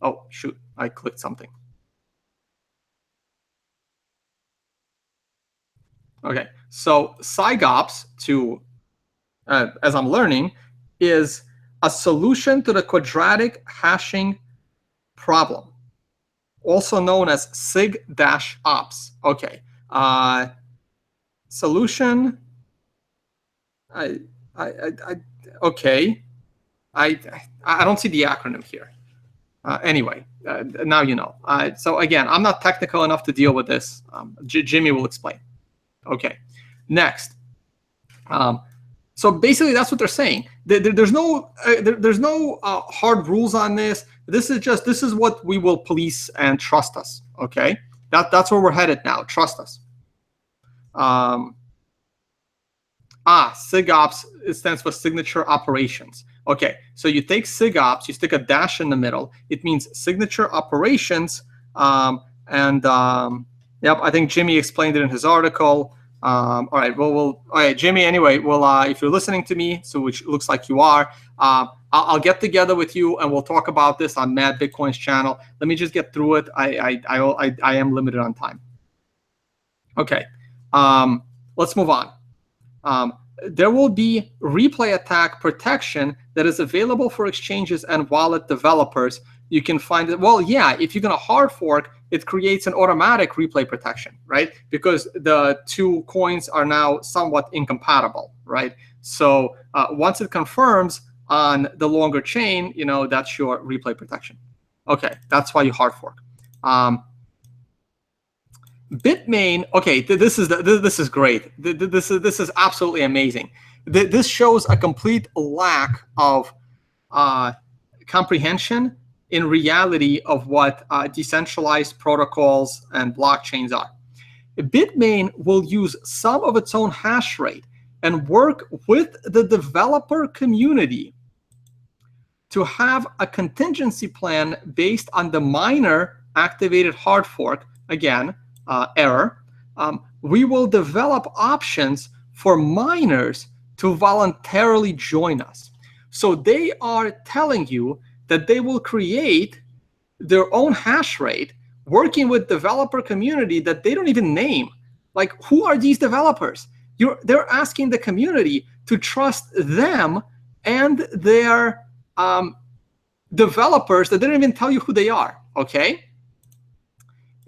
Oh, shoot, I clicked something. Okay, so SIGOPS, as I'm learning, is a solution to the quadratic hashing problem, also known as SIG-OPS. Okay, solution. Okay, I don't see the acronym here. Anyway, now you know. So again, I'm not technical enough to deal with this. Jimmy will explain. Okay, next. So basically, that's what they're saying. There's no hard rules on this. This is what we will police and trust us. Okay, that's where we're headed now. Trust us. SIGOPS, it stands for signature operations. Okay, so you take SIGOPS, you stick a dash in the middle. It means signature operations. Yep, I think Jimmy explained it in his article. All right, all right, Jimmy. Anyway, if you're listening to me, so which looks like you are, I'll get together with you and we'll talk about this on Mad Bitcoin's channel. Let me just get through it. I am limited on time. Okay, let's move on. There will be replay attack protection that is available for exchanges and wallet developers. You can find it. Well, yeah, if you're going to hard fork, it creates an automatic replay protection, right? Because the two coins are now somewhat incompatible, right? So once it confirms on the longer chain, that's your replay protection. Okay, that's why you hard fork. Bitmain. Okay, this is great. This is absolutely amazing. This shows a complete lack of comprehension in reality of what decentralized protocols and blockchains are. Bitmain will use some of its own hash rate and work with the developer community to have a contingency plan based on the miner activated hard fork. Again, error. We will develop options for miners to voluntarily join us. So they are telling you that they will create their own hash rate working with developer community that they don't even name. Like, who are these developers? They're asking the community to trust them and their developers that they don't even tell you who they are, okay?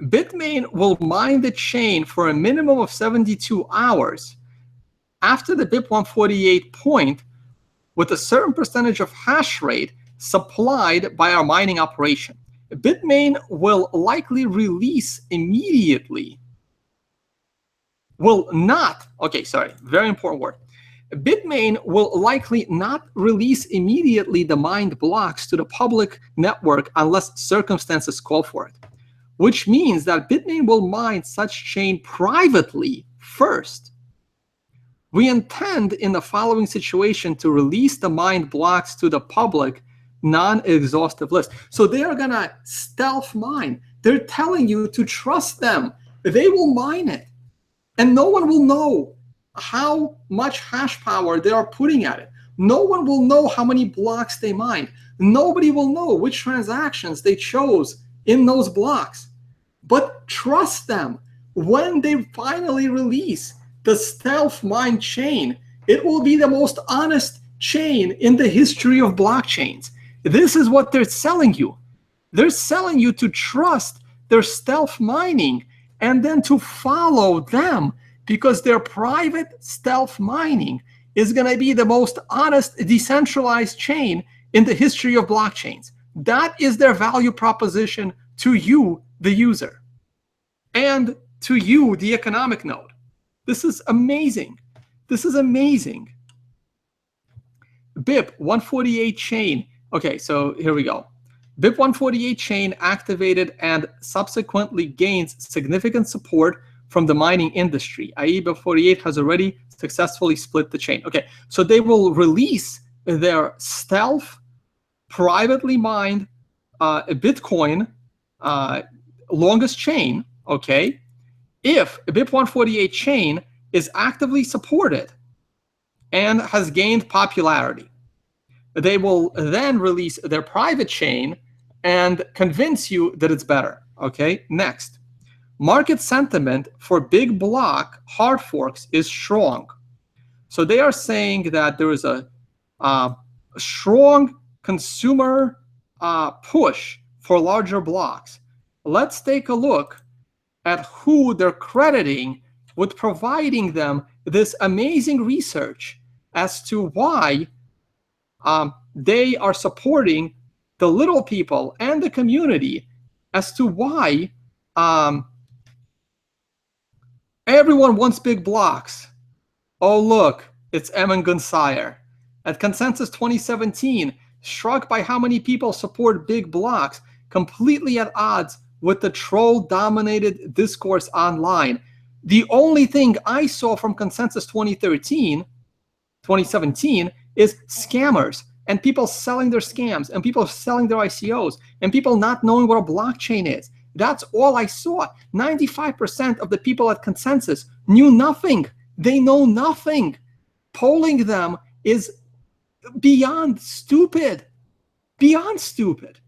Bitmain will mine the chain for a minimum of 72 hours after the BIP148 point with a certain percentage of hash rate supplied by our mining operation. Bitmain will likely release immediately. Will not, okay, sorry, very important word. Bitmain will likely not release immediately the mined blocks to the public network unless circumstances call for it, which means that Bitmain will mine such chain privately first. We intend in the following situation to release the mined blocks to the public non-exhaustive list. So they are gonna stealth mine. They're telling you to trust them. They will mine it. And no one will know how much hash power they are putting at it. No one will know how many blocks they mined. Nobody will know which transactions they chose in those blocks. But trust them. When they finally release the stealth mine chain, it will be the most honest chain in the history of blockchains. This is what they're selling you. They're selling you to trust their stealth mining and then to follow them, because their private stealth mining is going to be the most honest decentralized chain in the history of blockchains. That is their value proposition to you, the user, and to you, the economic node. This is amazing. This is amazing. BIP 148 chain. Okay, so here we go. BIP 148 chain activated and subsequently gains significant support from the mining industry, i.e. BIP 48 has already successfully split the chain. Okay, so they will release their stealth, privately mined Bitcoin longest chain, okay, if a BIP 148 chain is actively supported and has gained popularity. They will then release their private chain and convince you that it's better. Okay, next. Market sentiment for big block hard forks is strong. So they are saying that there is a strong consumer push for larger blocks. Let's take a look at who they're crediting with providing them this amazing research as to why they are supporting the little people and the community, as to why everyone wants big blocks. Oh, look, it's Emin Gunsayer. At Consensus 2017, struck by how many people support big blocks, completely at odds with the troll-dominated discourse online. The only thing I saw from Consensus 2017 is scammers and people selling their scams and people selling their ICOs and people not knowing what a blockchain is. That's all I saw. 95% of the people at Consensus knew nothing. They know nothing. Polling them is beyond stupid. Beyond stupid.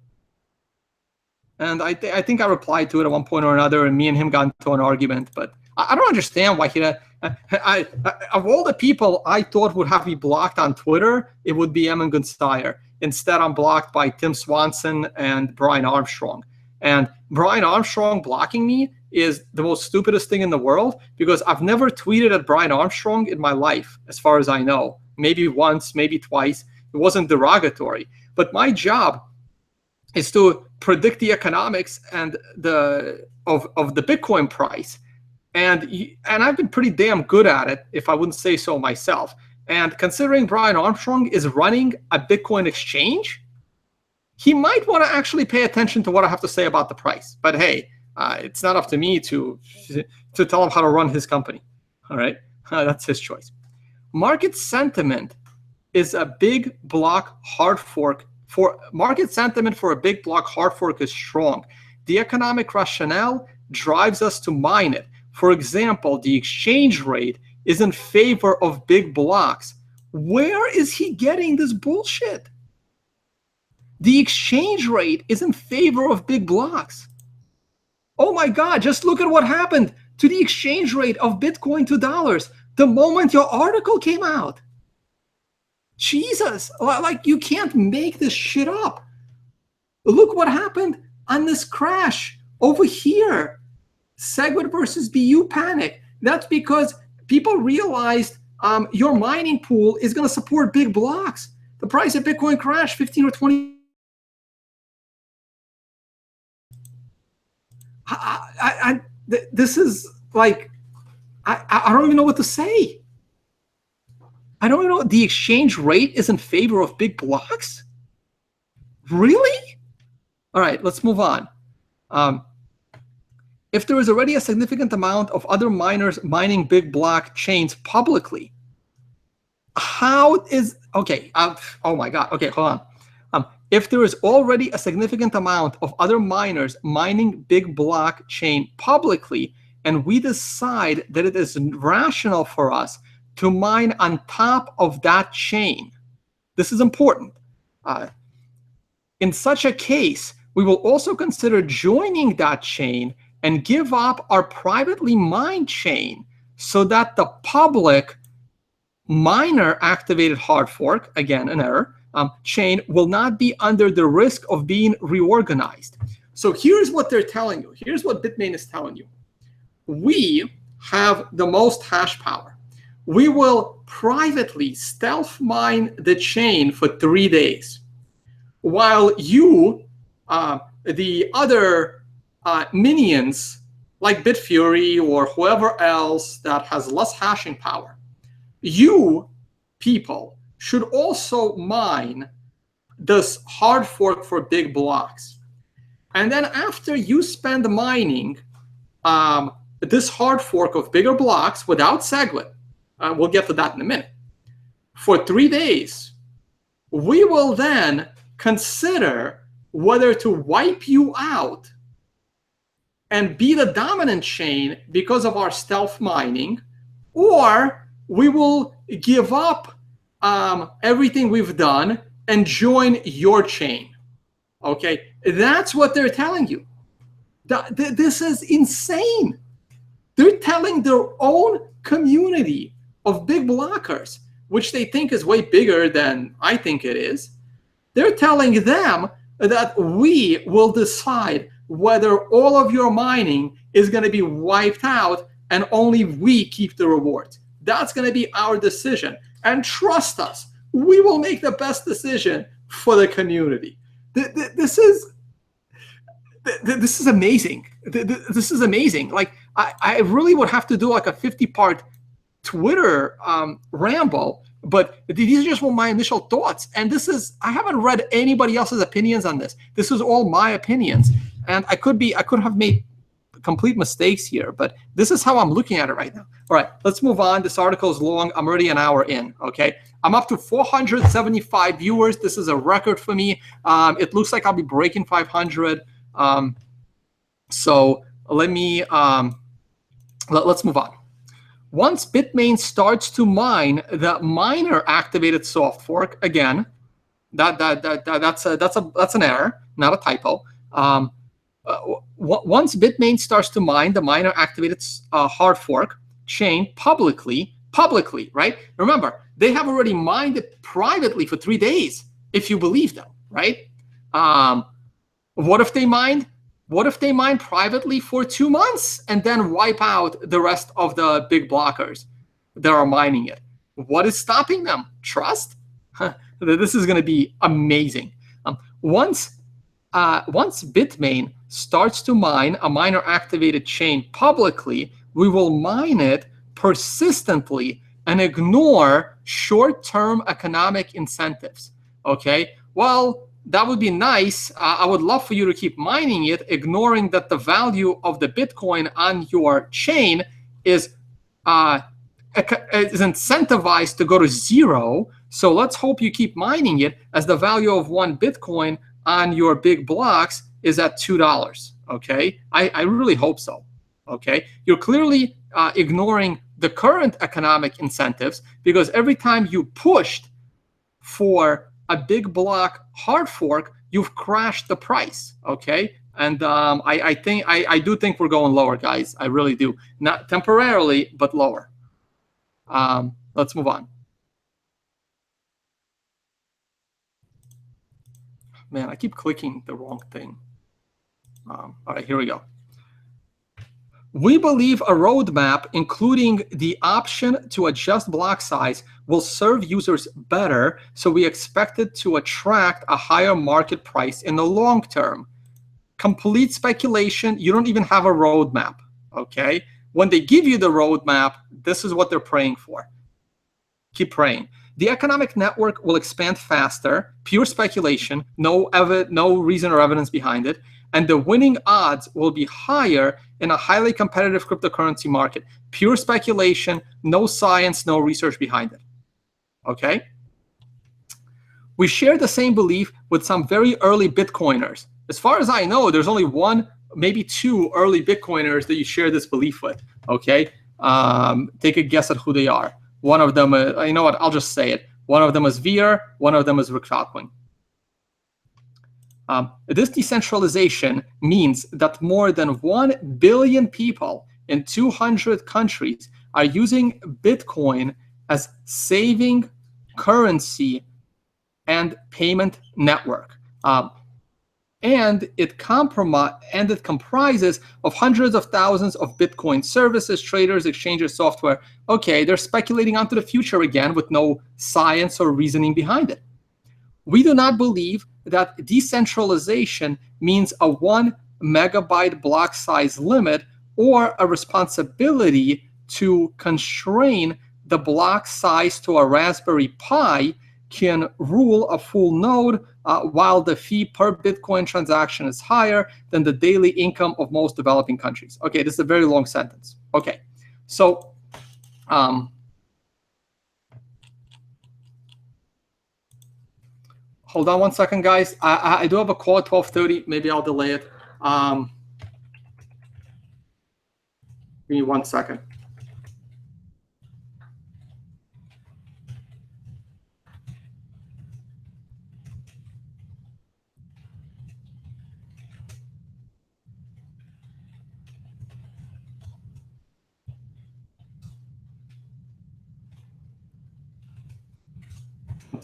And I think I replied to it at one point or another, and me and him got into an argument. But I don't understand why he. Of all the people I thought would have me blocked on Twitter, it would be Emin Gunsayer. Instead, I'm blocked by Tim Swanson and Brian Armstrong. And Brian Armstrong blocking me is the most stupidest thing in the world, because I've never tweeted at Brian Armstrong in my life, as far as I know. Maybe once, maybe twice. It wasn't derogatory. But my job is to predict the economics and of the Bitcoin price. And I've been pretty damn good at it, if I wouldn't say so myself. And considering Brian Armstrong is running a Bitcoin exchange, he might want to actually pay attention to what I have to say about the price. But hey, it's not up to me to tell him how to run his company. All right, that's his choice. Market sentiment is a big block hard fork. Market sentiment for a big block hard fork is strong. The economic rationale drives us to mine it. For example, the exchange rate is in favor of big blocks. Where is he getting this bullshit? The exchange rate is in favor of big blocks. Oh my God, just look at what happened to the exchange rate of Bitcoin to dollars the moment your article came out. Jesus, like, you can't make this shit up. Look what happened on this crash over here. SegWit versus BU panic. That's because people realized your mining pool is going to support big blocks. The price of Bitcoin crashed 15 or 20. This is like, I don't even know what to say. I don't even know. The exchange rate is in favor of big blocks? Really? All right, let's move on. If there is already a significant amount of other miners mining big block chains publicly, how is, okay, oh my God, okay, hold on. If there is already a significant amount of other miners mining big block chain publicly, and we decide that it is rational for us to mine on top of that chain, this is important. In such a case, we will also consider joining that chain and give up our privately mined chain so that the public miner activated hard fork, again an error, chain will not be under the risk of being reorganized. So here's what they're telling you. Here's what Bitmain is telling you. We have the most hash power. We will privately stealth mine the chain for 3 days, while you, the other minions like Bitfury or whoever else that has less hashing power, you people should also mine this hard fork for big blocks. And then after you spend mining this hard fork of bigger blocks without SegWit, we'll get to that in a minute, for 3 days, we will then consider whether to wipe you out and be the dominant chain because of our stealth mining, or we will give up everything we've done and join your chain. Okay, that's what they're telling you. This is insane. They're telling their own community of big blockers, which they think is way bigger than I think it is. They're telling them that we will decide whether all of your mining is going to be wiped out and only we keep the rewards. That's going to be our decision. And trust us, we will make the best decision for the community. This is amazing. This is amazing. Like, I really would have to do like a 50-part Twitter ramble, but these are just my initial thoughts. And this is, I haven't read anybody else's opinions on this. This is all my opinions. And I could have made complete mistakes here, but this is how I'm looking at it right now. All right, let's move on. This article is long. I'm already an hour in, okay? I'm up to 475 viewers. This is a record for me. It looks like I'll be breaking 500. So let me, let's move on. Once Bitmain starts to mine the miner activated soft fork, again, that's an error, not a typo. Once Bitmain starts to mine the miner activated hard fork chain publicly, right? Remember, they have already mined it privately for 3 days, if you believe them, right? What if they mine privately for 2 months and then wipe out the rest of the big blockers that are mining it? What is stopping them? Trust? This is going to be amazing. Once Bitmain starts to mine a miner activated chain publicly, we will mine it persistently and ignore short-term economic incentives. Okay, well, that would be nice. I would love for you to keep mining it, ignoring that the value of the Bitcoin on your chain is incentivized to go to zero. So let's hope you keep mining it, as the value of 1 Bitcoin on your big blocks is at $2. Okay, I really hope so. Okay, you're clearly ignoring the current economic incentives, because every time you pushed for a big block hard fork, you've crashed the price. Okay, and I do think we're going lower, guys. I really do. Not temporarily, but lower. Let's move on. Man, I keep clicking the wrong thing. All right, here we go. We believe a roadmap, including the option to adjust block size, will serve users better, so we expect it to attract a higher market price in the long term. Complete speculation. You don't even have a roadmap, okay? When they give you the roadmap, this is what they're praying for. Keep praying. The economic network will expand faster, pure speculation, no reason or evidence behind it, and the winning odds will be higher in a highly competitive cryptocurrency market. Pure speculation, no science, no research behind it. Okay? We share the same belief with some very early Bitcoiners. As far as I know, there's only one, maybe two early Bitcoiners that you share this belief with. Okay? Take a guess at who they are. One of them, you know what, I'll just say it. One of them is Veer, one of them is Rick Falkman. This decentralization means that more than 1 billion people in 200 countries are using Bitcoin as saving currency and payment network. And it comprises of hundreds of thousands of Bitcoin services, traders, exchanges, software. Okay, they're speculating onto the future again with no science or reasoning behind it. We do not believe that decentralization means a 1 megabyte block size limit or a responsibility to constrain the block size to a Raspberry Pi can rule a full node while the fee per Bitcoin transaction is higher than the daily income of most developing countries. Okay, this is a very long sentence. Okay, so hold on one second, guys. I do have a call at 12:30. Maybe I'll delay it. Give me 1 second.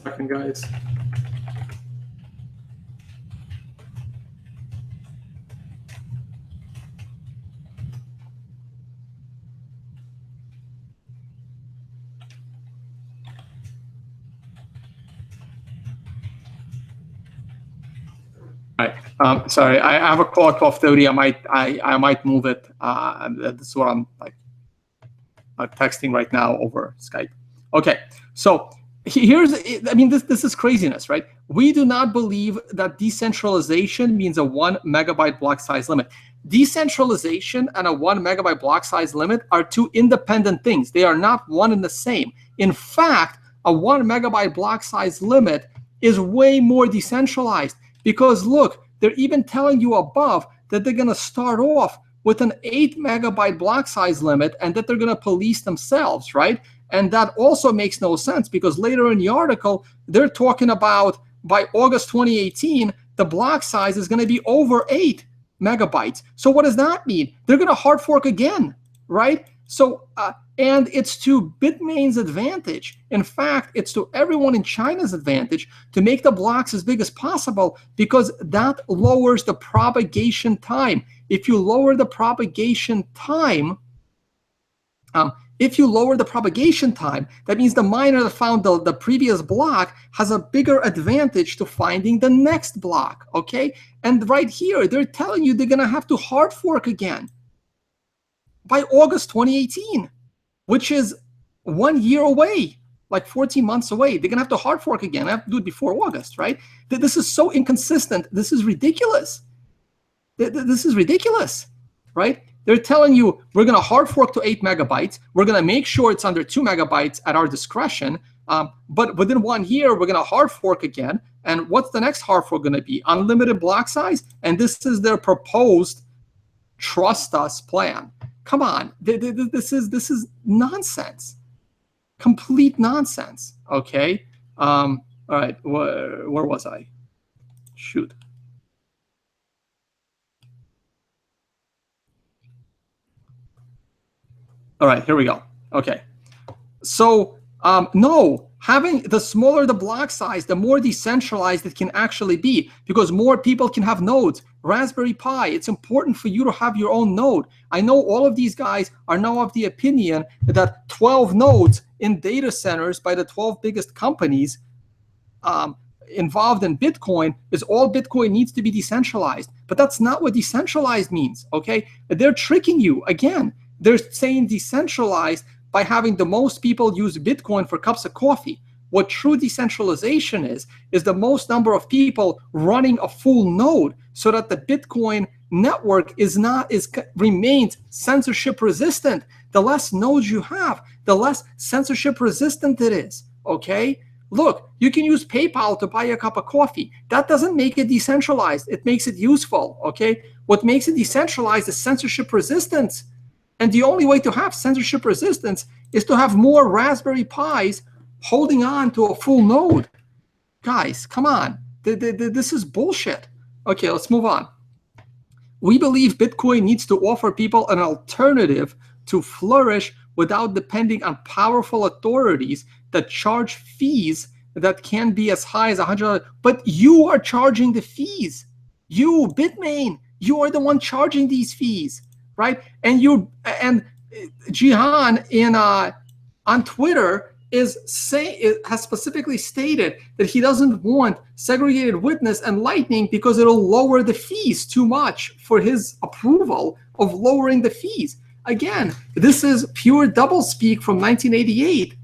Second, guys. All right. Sorry, I have a call at 12:30. I might move it. That's what I'm like texting right now over Skype. Okay. So here's, I mean, this is craziness, right? We do not believe that decentralization means a 1 megabyte block size limit. Decentralization and a 1 megabyte block size limit are two independent things. They are not one and the same. In fact, a 1 megabyte block size limit is way more decentralized because look, they're even telling you above that they're going to start off with an 8 megabyte block size limit and that they're going to police themselves, right? And that also makes no sense because later in the article, they're talking about by August 2018, the block size is going to be over 8 megabytes. So what does that mean? They're going to hard fork again, right? So, and it's to Bitmain's advantage. In fact, it's to everyone in China's advantage to make the blocks as big as possible because that lowers the propagation time. If you lower the propagation time, that means the miner that found the previous block has a bigger advantage to finding the next block, okay? And right here, they're telling you they're going to have to hard fork again by August 2018, which is 1 year away, like 14 months away. They're going to have to hard fork again. I have to do it before August, right? This is so inconsistent. This is ridiculous. This is ridiculous, right? They're telling you we're going to hard fork to 8 megabytes. We're going to make sure it's under 2 megabytes at our discretion. But within 1 year, we're going to hard fork again. And what's the next hard fork going to be? Unlimited block size? And this is their proposed trust us plan. Come on, this is nonsense, complete nonsense. Okay, all right, where was I? Shoot. All right, here we go. Okay, so no, having the smaller the block size, the more decentralized it can actually be because more people can have nodes. Raspberry Pi, it's important for you to have your own node. I know all of these guys are now of the opinion that 12 nodes in data centers by the 12 biggest companies involved in Bitcoin is all Bitcoin needs to be decentralized. But that's not what decentralized means, okay? They're tricking you. Again, they're saying decentralized by having the most people use Bitcoin for cups of coffee. What true decentralization is the most number of people running a full node so that the Bitcoin network remains censorship resistant. The less nodes you have, the less censorship resistant it is, okay? Look, you can use PayPal to buy a cup of coffee. That doesn't make it decentralized. It makes it useful, okay? What makes it decentralized is censorship resistance. And the only way to have censorship resistance is to have more Raspberry Pis holding on to a full node. Guys, come on. This is bullshit. Okay, let's move on. We believe Bitcoin needs to offer people an alternative to flourish without depending on powerful authorities that charge fees that can be as high as $100. But you are charging the fees. You, Bitmain, you are the one charging these fees, right? And Jihan on Twitter has specifically stated that he doesn't want segregated witness and Lightning because it'll lower the fees too much for his approval of lowering the fees. Again, this is pure doublespeak from 1988.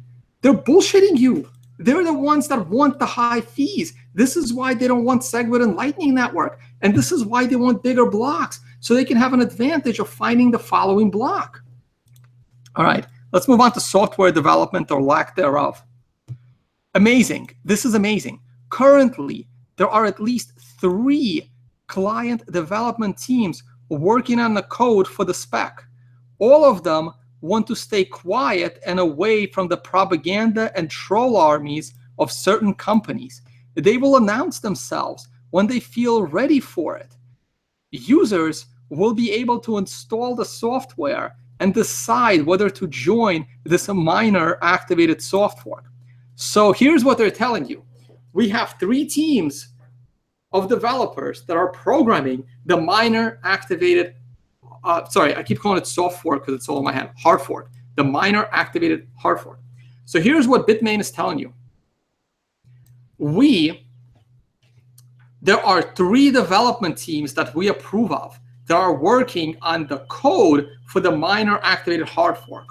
They're bullshitting you. They're the ones that want the high fees. This is why they don't want Segwit and Lightning Network. And this is why they want bigger blocks, so they can have an advantage of finding the following block. All right, let's move on to software development or lack thereof. Amazing. This is amazing. Currently, there are at least 3 client development teams working on the code for the spec. All of them want to stay quiet and away from the propaganda and troll armies of certain companies. They will announce themselves when they feel ready for it. Users will be able to install the software and decide whether to join this minor activated soft fork. So here's what they're telling you. We have 3 teams of developers that are programming the minor activated sorry, I keep calling it soft fork because it's all in my head. Hard fork, the minor activated hard fork. So here's what Bitmain is telling you. There are 3 development teams that we approve of that are working on the code for the minor activated hard fork.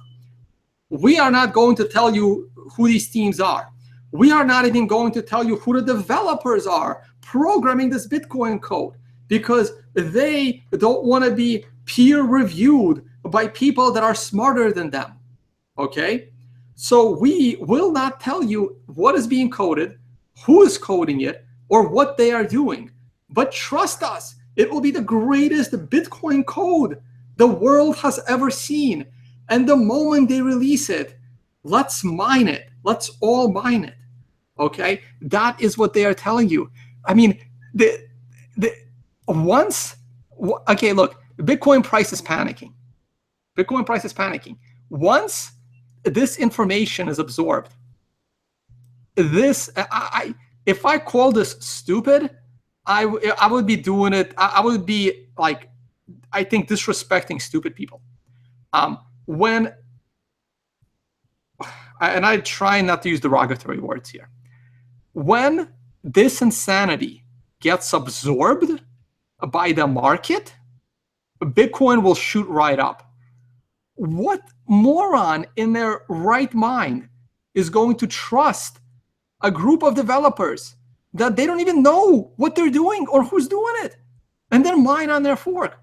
We are not going to tell you who these teams are. We are not even going to tell you who the developers are programming this Bitcoin code, because they don't want to be peer-reviewed by people that are smarter than them, okay? So we will not tell you what is being coded, who is coding it, or what they are doing. But trust us, it will be the greatest Bitcoin code the world has ever seen. And the moment they release it, let's mine it. Let's all mine it, okay? That is what they are telling you. I mean, okay, look, Bitcoin price is panicking. Bitcoin price is panicking. Once this information is absorbed, if I call this stupid, I would be doing it. I would be like, I think, disrespecting stupid people. And I try not to use derogatory words here. When this insanity gets absorbed by the market, Bitcoin will shoot right up. What moron in their right mind is going to trust a group of developers that they don't even know what they're doing or who's doing it, and then mine on their fork?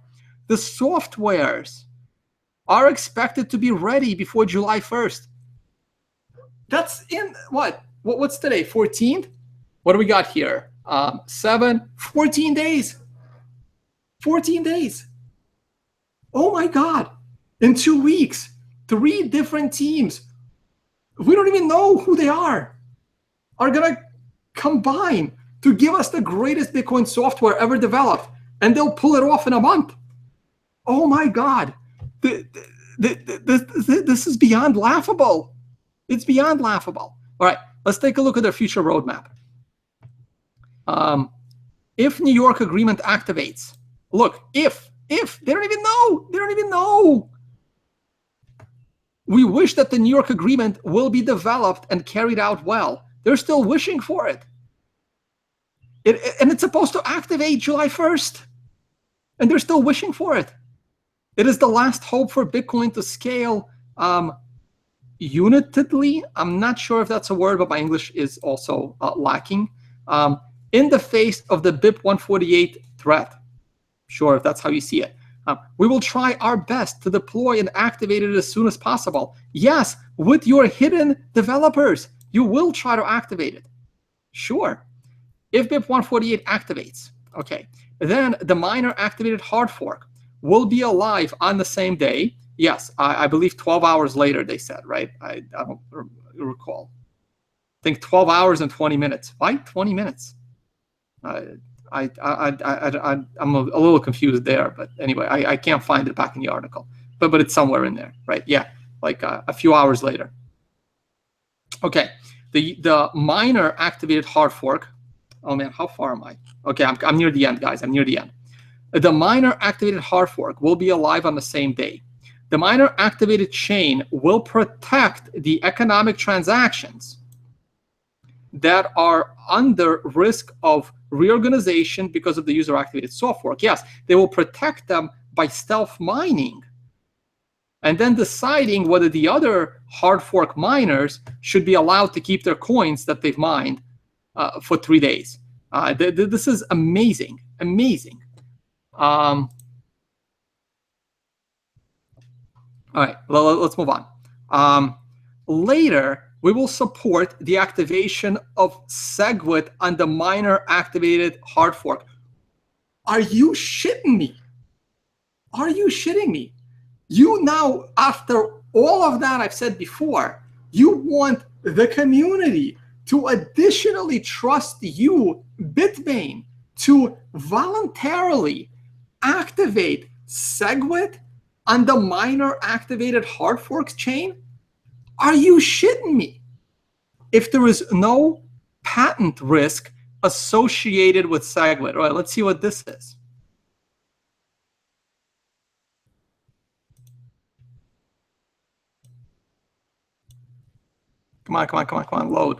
The softwares are expected to be ready before July 1st. That's in what? What's today? 14th? What do we got here? 14 days. 14 days. Oh my God. In 2 weeks, 3 different teams, we don't even know who they are going to combine to give us the greatest Bitcoin software ever developed, and they'll pull it off in a month. Oh my God. This is beyond laughable. It's beyond laughable. All right, let's take a look at their future roadmap. If New York agreement activates, Look, if they don't even know. We wish that the New York Agreement will be developed and carried out well. They're still wishing for it. And it's supposed to activate July 1st. And they're still wishing for it. It is the last hope for Bitcoin to scale unitedly. I'm not sure if that's a word, but my English is also lacking. In the face of the BIP 148 threat. Sure, if that's how you see it. We will try our best to deploy and activate it as soon as possible. Yes, with your hidden developers, you will try to activate it. Sure. If BIP 148 activates, okay, then the miner activated hard fork will be alive on the same day. Yes, I believe 12 hours later, they said, right? I don't recall. I think 12 hours and 20 minutes. Why 20 minutes? I'm a little confused there, but anyway, I can't find it back in the article, but it's somewhere in there, right? Yeah, like a few hours later. Okay, the miner activated hard fork. Oh man, how far am I? Okay, I'm near the end, guys. I'm near the end. The miner activated hard fork will be alive on the same day. The miner activated chain will protect the economic transactions that are under risk of reorganization because of the user activated soft fork. Yes, they will protect them by stealth mining and then deciding whether the other hard fork miners should be allowed to keep their coins that they've mined for 3 days. This is amazing, amazing. All right, let's move on. Later, we will support the activation of SegWit on the miner activated hard fork. Are you shitting me? Are you shitting me? You now, after all of that I've said before, you want the community to additionally trust you, Bitmain, to voluntarily activate SegWit on the miner activated hard forks chain? Are you shitting me? If there is no patent risk associated with SegWit, all right, let's see what this is. Come on, load.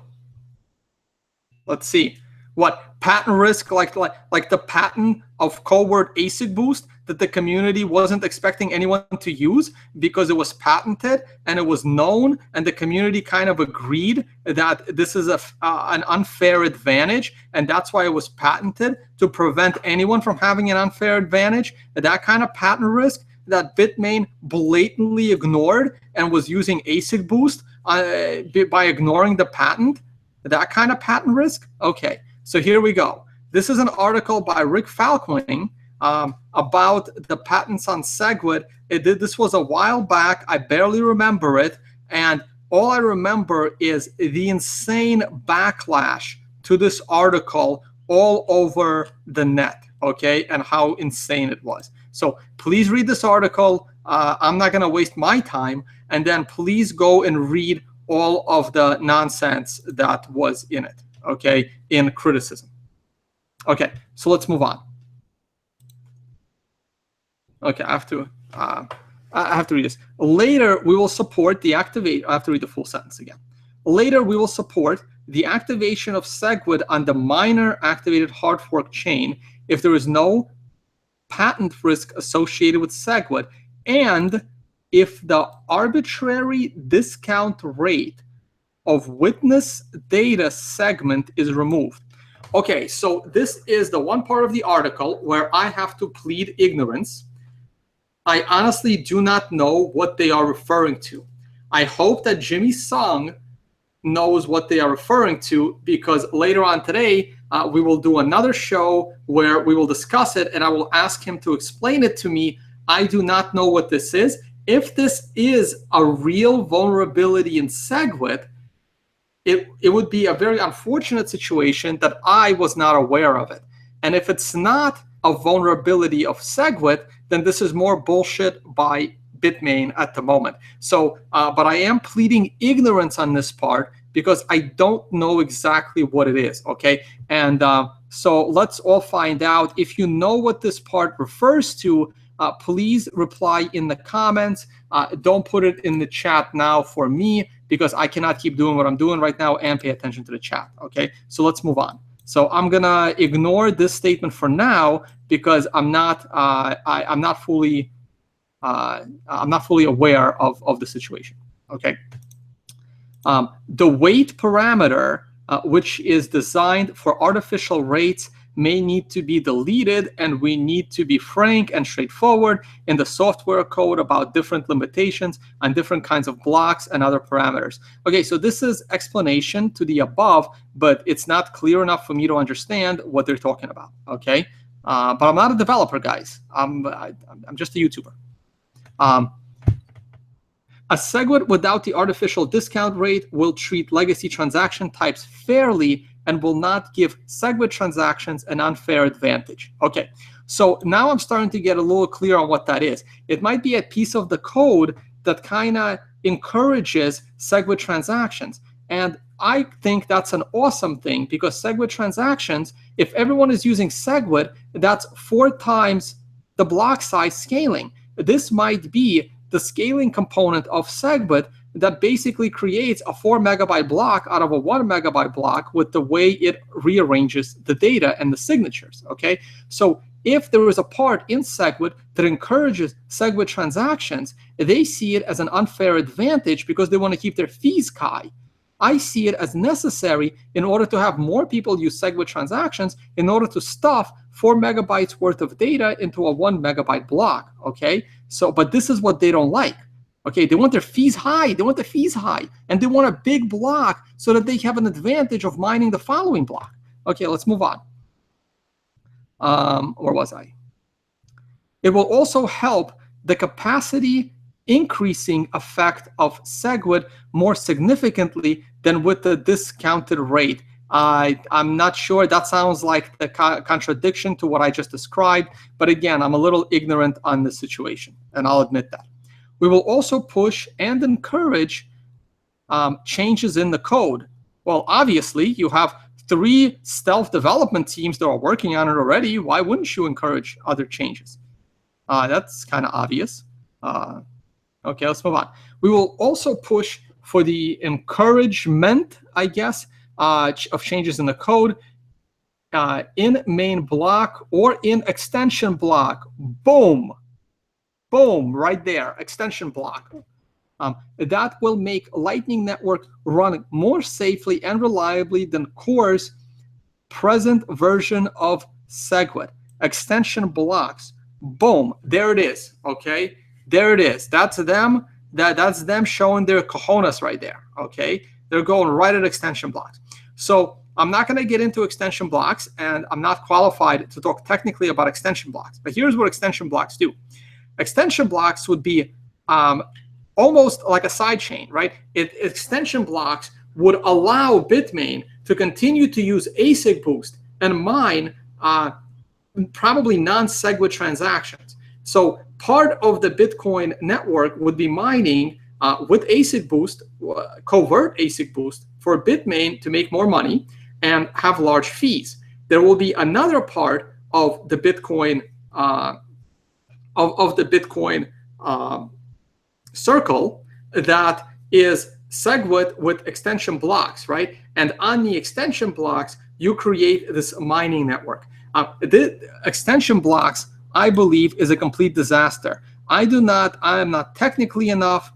Let's see. What patent risk, like the patent of code ASIC boost that the community wasn't expecting anyone to use because it was patented and it was known, and the community kind of agreed that this is an unfair advantage, and that's why it was patented to prevent anyone from having an unfair advantage. That kind of patent risk that Bitmain blatantly ignored and was using ASIC boost by ignoring the patent. That kind of patent risk? Okay, so here we go. This is an article by Rick Falkling about the patents on SegWit. This was a while back. I barely remember it. And all I remember is the insane backlash to this article all over the net, okay, and how insane it was. So please read this article. I'm not going to waste my time. And then please go and read all of the nonsense that was in it, okay, in criticism. Okay, so let's move on. Okay, I have to read this. Later, we will support the activate. I have to read the full sentence again. Later, we will support the activation of SegWit on the miner activated hard fork chain if there is no patent risk associated with SegWit, and if the arbitrary discount rate of witness data segment is removed. Okay, so this is the one part of the article where I have to plead ignorance. I honestly do not know what they are referring to. I hope that Jimmy Song knows what they are referring to, because later on today, we will do another show where we will discuss it, and I will ask him to explain it to me. I do not know what this is. If this is a real vulnerability in SegWit, it would be a very unfortunate situation that I was not aware of it. And if it's not a vulnerability of SegWit, then this is more bullshit by Bitmain at the moment. So, but I am pleading ignorance on this part because I don't know exactly what it is, okay? And so let's all find out. If you know what this part refers to, please reply in the comments. Don't put it in the chat now for me, because I cannot keep doing what I'm doing right now and pay attention to the chat, okay? So let's move on. So I'm gonna ignore this statement for now, because I'm not fully aware of the situation, okay? The weight parameter, which is designed for artificial rates, may need to be deleted, and we need to be frank and straightforward in the software code about different limitations on different kinds of blocks and other parameters. Okay, so this is explanation to the above, but it's not clear enough for me to understand what they're talking about, okay? But I'm not a developer, guys. I'm just a YouTuber. A SegWit without the artificial discount rate will treat legacy transaction types fairly and will not give SegWit transactions an unfair advantage. Okay, so now I'm starting to get a little clear on what that is. It might be a piece of the code that kind of encourages SegWit transactions. And I think that's an awesome thing, because SegWit transactions, if everyone is using SegWit, that's 4 times the block size scaling. This might be the scaling component of SegWit that basically creates a 4 megabyte block out of a 1 megabyte block with the way it rearranges the data and the signatures, okay? So if there is a part in SegWit that encourages SegWit transactions, they see it as an unfair advantage because they want to keep their fees high. I see it as necessary in order to have more people use SegWit transactions in order to stuff 4 megabytes worth of data into a 1 megabyte block, okay? So, but this is what they don't like, okay? They want their fees high, they want the fees high, and they want a big block so that they have an advantage of mining the following block. Okay, let's move on. Where was I? It will also help the capacity increasing effect of SegWit more significantly than with the discounted rate. I'm not sure. That sounds like the contradiction to what I just described. But again, I'm a little ignorant on the situation, and I'll admit that. We will also push and encourage changes in the code. Well, obviously, you have 3 stealth development teams that are working on it already. Why wouldn't you encourage other changes? That's kind of obvious. Okay, let's move on. We will also push for the encouragement, I guess, of changes in the code in main block or in extension block. Boom. Boom, right there, extension block. That will make Lightning Network run more safely and reliably than Core's present version of SegWit. Extension blocks. Boom, there it is, okay? There it is. That's them. That's them showing their cojones right there, okay? They're going right at extension blocks. So I'm not going to get into extension blocks, and I'm not qualified to talk technically about extension blocks. But here's what extension blocks do. Extension blocks would be almost like a sidechain, right? Extension blocks would allow Bitmain to continue to use ASIC boost and mine probably non-SegWit transactions. So part of the Bitcoin network would be mining with ASIC boost, covert ASIC boost, for Bitmain to make more money and have large fees. There will be another part of the Bitcoin circle that is SegWit with extension blocks, right? And on the extension blocks, you create this mining network. The extension blocks, I believe, is a complete disaster. I am not technical enough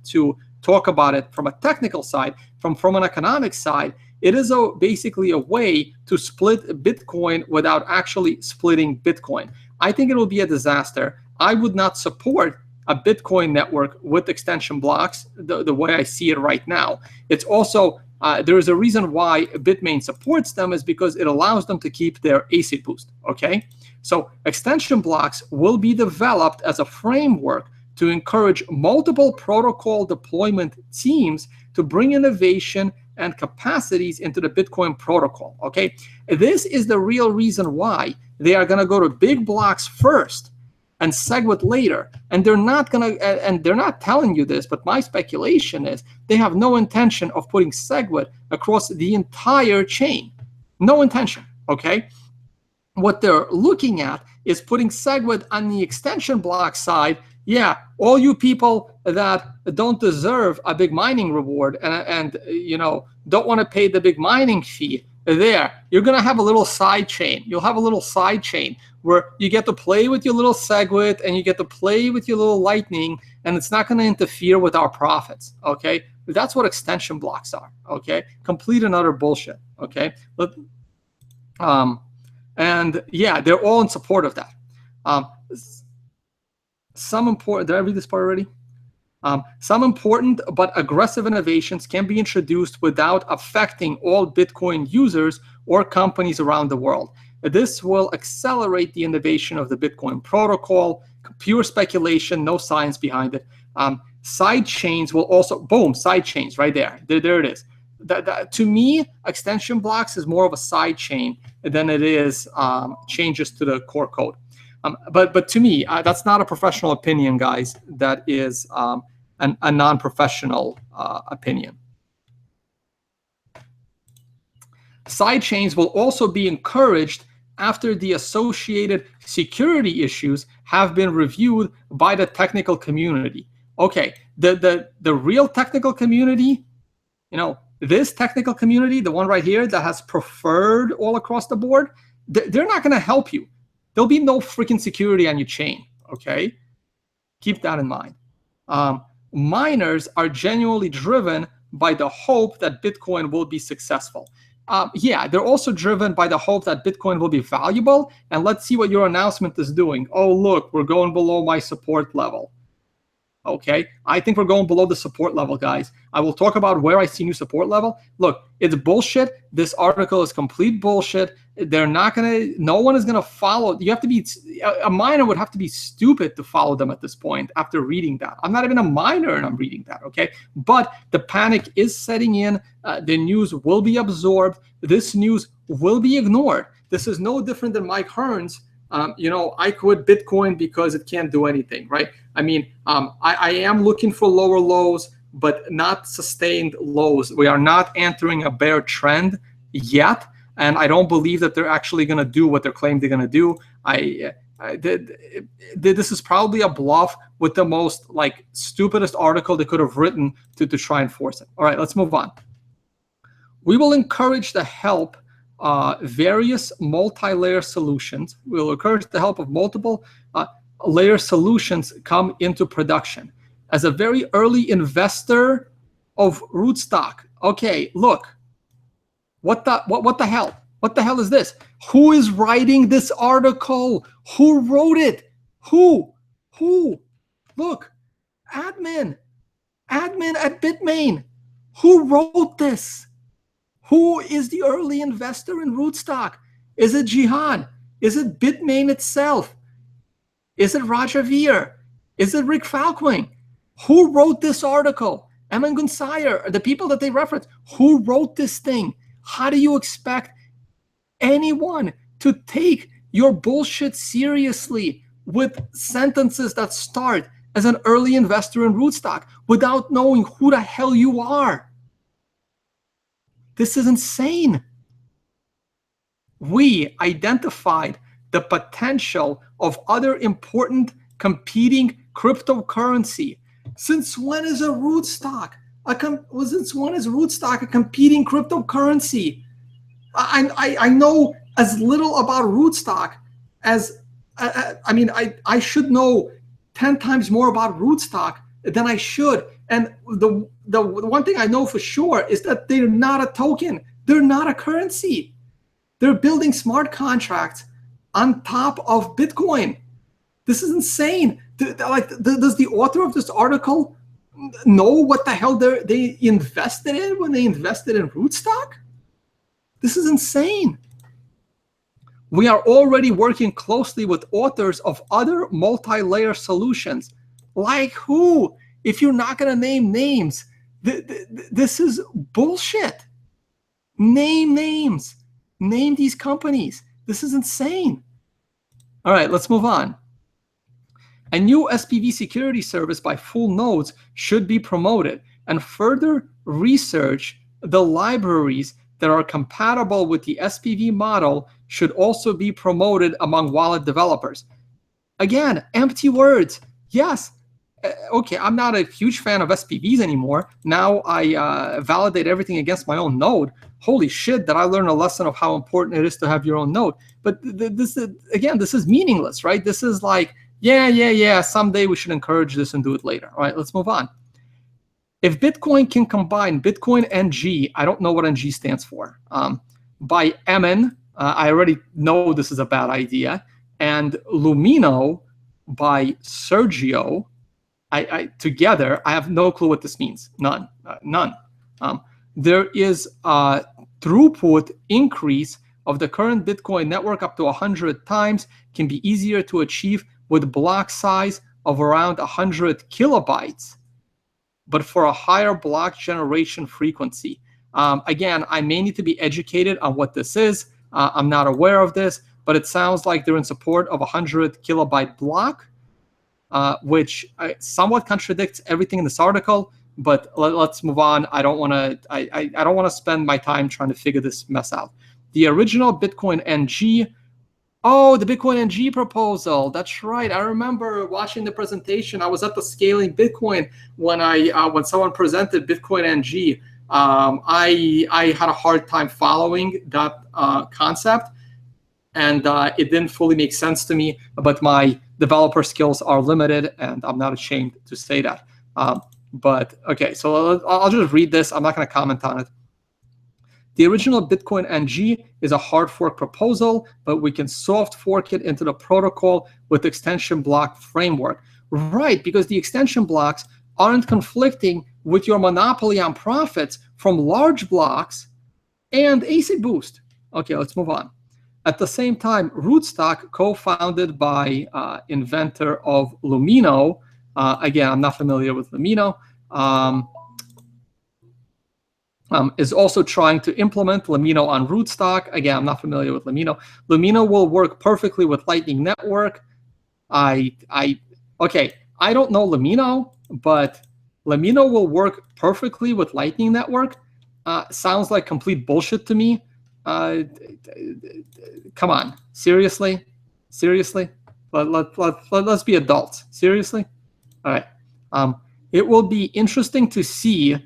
to talk about it from a technical side. From an economic side, it is basically a way to split Bitcoin without actually splitting Bitcoin. I think it will be a disaster. I would not support a Bitcoin network with extension blocks the way I see it right now. It's also, there is a reason why Bitmain supports them, is because it allows them to keep their ASIC boost, okay? So extension blocks will be developed as a framework to encourage multiple protocol deployment teams to bring innovation and capacities into the Bitcoin protocol, okay? This is the real reason why they are going to go to big blocks first, and SegWit later. And they're not gonna, and they're not telling you this, but my speculation is they have no intention of putting SegWit across the entire chain. No intention, okay? What they're looking at is putting SegWit on the extension block side. Yeah, all you people that don't deserve a big mining reward and you know, don't want to pay the big mining fee, there, you're going to have a little side chain. You'll have a little side chain where you get to play with your little SegWit and you get to play with your little Lightning, and it's not going to interfere with our profits, okay? That's what extension blocks are, okay? Complete and utter bullshit, okay? And yeah, they're all in support of that. Some important, did I read this part already? Some important but aggressive innovations can be introduced without affecting all Bitcoin users or companies around the world. This will accelerate the innovation of the Bitcoin protocol. Pure speculation, no science behind it. Side chains will also, boom, side chains right there. There it is. To me, extension blocks is more of a side chain than it is changes to the core code. But to me, that's not a professional opinion, guys. That is a non-professional opinion. Side chains will also be encouraged after the associated security issues have been reviewed by the technical community. Okay, the real technical community, you know, this technical community, the one right here that has preferred all across the board, they're not going to help you. There'll be no freaking security on your chain, okay? Keep that in mind. Miners are genuinely driven by the hope that Bitcoin will be successful. Yeah, they're also driven by the hope that Bitcoin will be valuable. And let's see what your announcement is doing. Oh, look, we're going below my support level. Okay, I think we're going below the support level, guys. I will talk about where I see new support level. Look, it's bullshit. This article is complete bullshit. They're not gonna, no one is gonna follow. You have to be, a miner would have to be stupid to follow them at this point after reading that. I'm not even a miner and I'm reading that, okay? But the panic is setting in. The news will be absorbed. This news will be ignored. This is no different than Mike Hearns. You know, I quit Bitcoin because it can't do anything, right? I mean, I am looking for lower lows, but not sustained lows. We are not entering a bear trend yet, and I don't believe that they're actually going to do what they're claiming they're going to do. This is probably a bluff with the most like stupidest article they could have written to try and force it. All right, let's move on. We will encourage the help various multi-layer solutions. We'll encourage the help of multiple layer solutions come into production. As a very early investor of Rootstock, okay, look, what the hell? What the hell is this? Who is writing this article? Who wrote it? Who? Look, admin at Bitmain. Who wrote this? Who is the early investor in Rootstock? Is it Jihad? Is it Bitmain itself? Is it Roger Ver? Is it Rick Falkling? Who wrote this article? Emin Gunsayer, the people that they reference. Who wrote this thing? How do you expect anyone to take your bullshit seriously with sentences that start as an early investor in Rootstock without knowing who the hell you are? This is insane. We identified the potential of other important competing cryptocurrency. Since when is a Rootstock a competing cryptocurrency? I know as little about Rootstock as I should know 10 times more about Rootstock than I should. And the one thing I know for sure is that they're not a token. They're not a currency. They're building smart contracts on top of Bitcoin. This is insane. Does the author of this article know what the hell they invested in when they invested in Rootstock? This is insane. We are already working closely with authors of other multi-layer solutions. Like who? If you're not going to name names, this is bullshit. Name names. Name these companies. This is insane. All right, let's move on. A new SPV security service by full nodes should be promoted, and further research the libraries that are compatible with the SPV model should also be promoted among wallet developers. Again, empty words. Yes. Okay, I'm not a huge fan of SPVs anymore. Now I validate everything against my own node. Holy shit, did I learn a lesson of how important it is to have your own node. But this is meaningless, right? This is like, yeah, someday we should encourage this and do it later. All right, let's move on. If Bitcoin can combine Bitcoin NG, I don't know what NG stands for, by Emin, I already know this is a bad idea, and Lumino by Sergio, together, I have no clue what this means. None. There is a throughput increase of the current Bitcoin network up to 100 times, can be easier to achieve with block size of around 100 kilobytes, but for a higher block generation frequency. Again, I may need to be educated on what this is. I'm not aware of this, but it sounds like they're in support of 100 kilobyte block, which somewhat contradicts everything in this article. But let's move on. I don't want to spend my time trying to figure this mess out. The original Bitcoin NG. Oh, the Bitcoin NG proposal. That's right. I remember watching the presentation. I was at the Scaling Bitcoin when when someone presented Bitcoin NG. I had a hard time following that concept, and it didn't fully make sense to me. But my developer skills are limited, and I'm not ashamed to say that. But okay, so I'll just read this. I'm not going to comment on it. The original Bitcoin NG is a hard fork proposal, but we can soft fork it into the protocol with extension block framework. Right, because the extension blocks aren't conflicting with your monopoly on profits from large blocks and ASIC boost. Okay, let's move on. At the same time, Rootstock, co-founded by inventor of Lumino, again, I'm not familiar with Lumino, is also trying to implement Lumino on Rootstock. Again, I'm not familiar with Lumino. Lumino will work perfectly with Lightning Network. Okay, I don't know Lumino, but Lumino will work perfectly with Lightning Network. Sounds like complete bullshit to me. Come on, seriously? Let's be adults. Seriously? All right. It will be interesting to see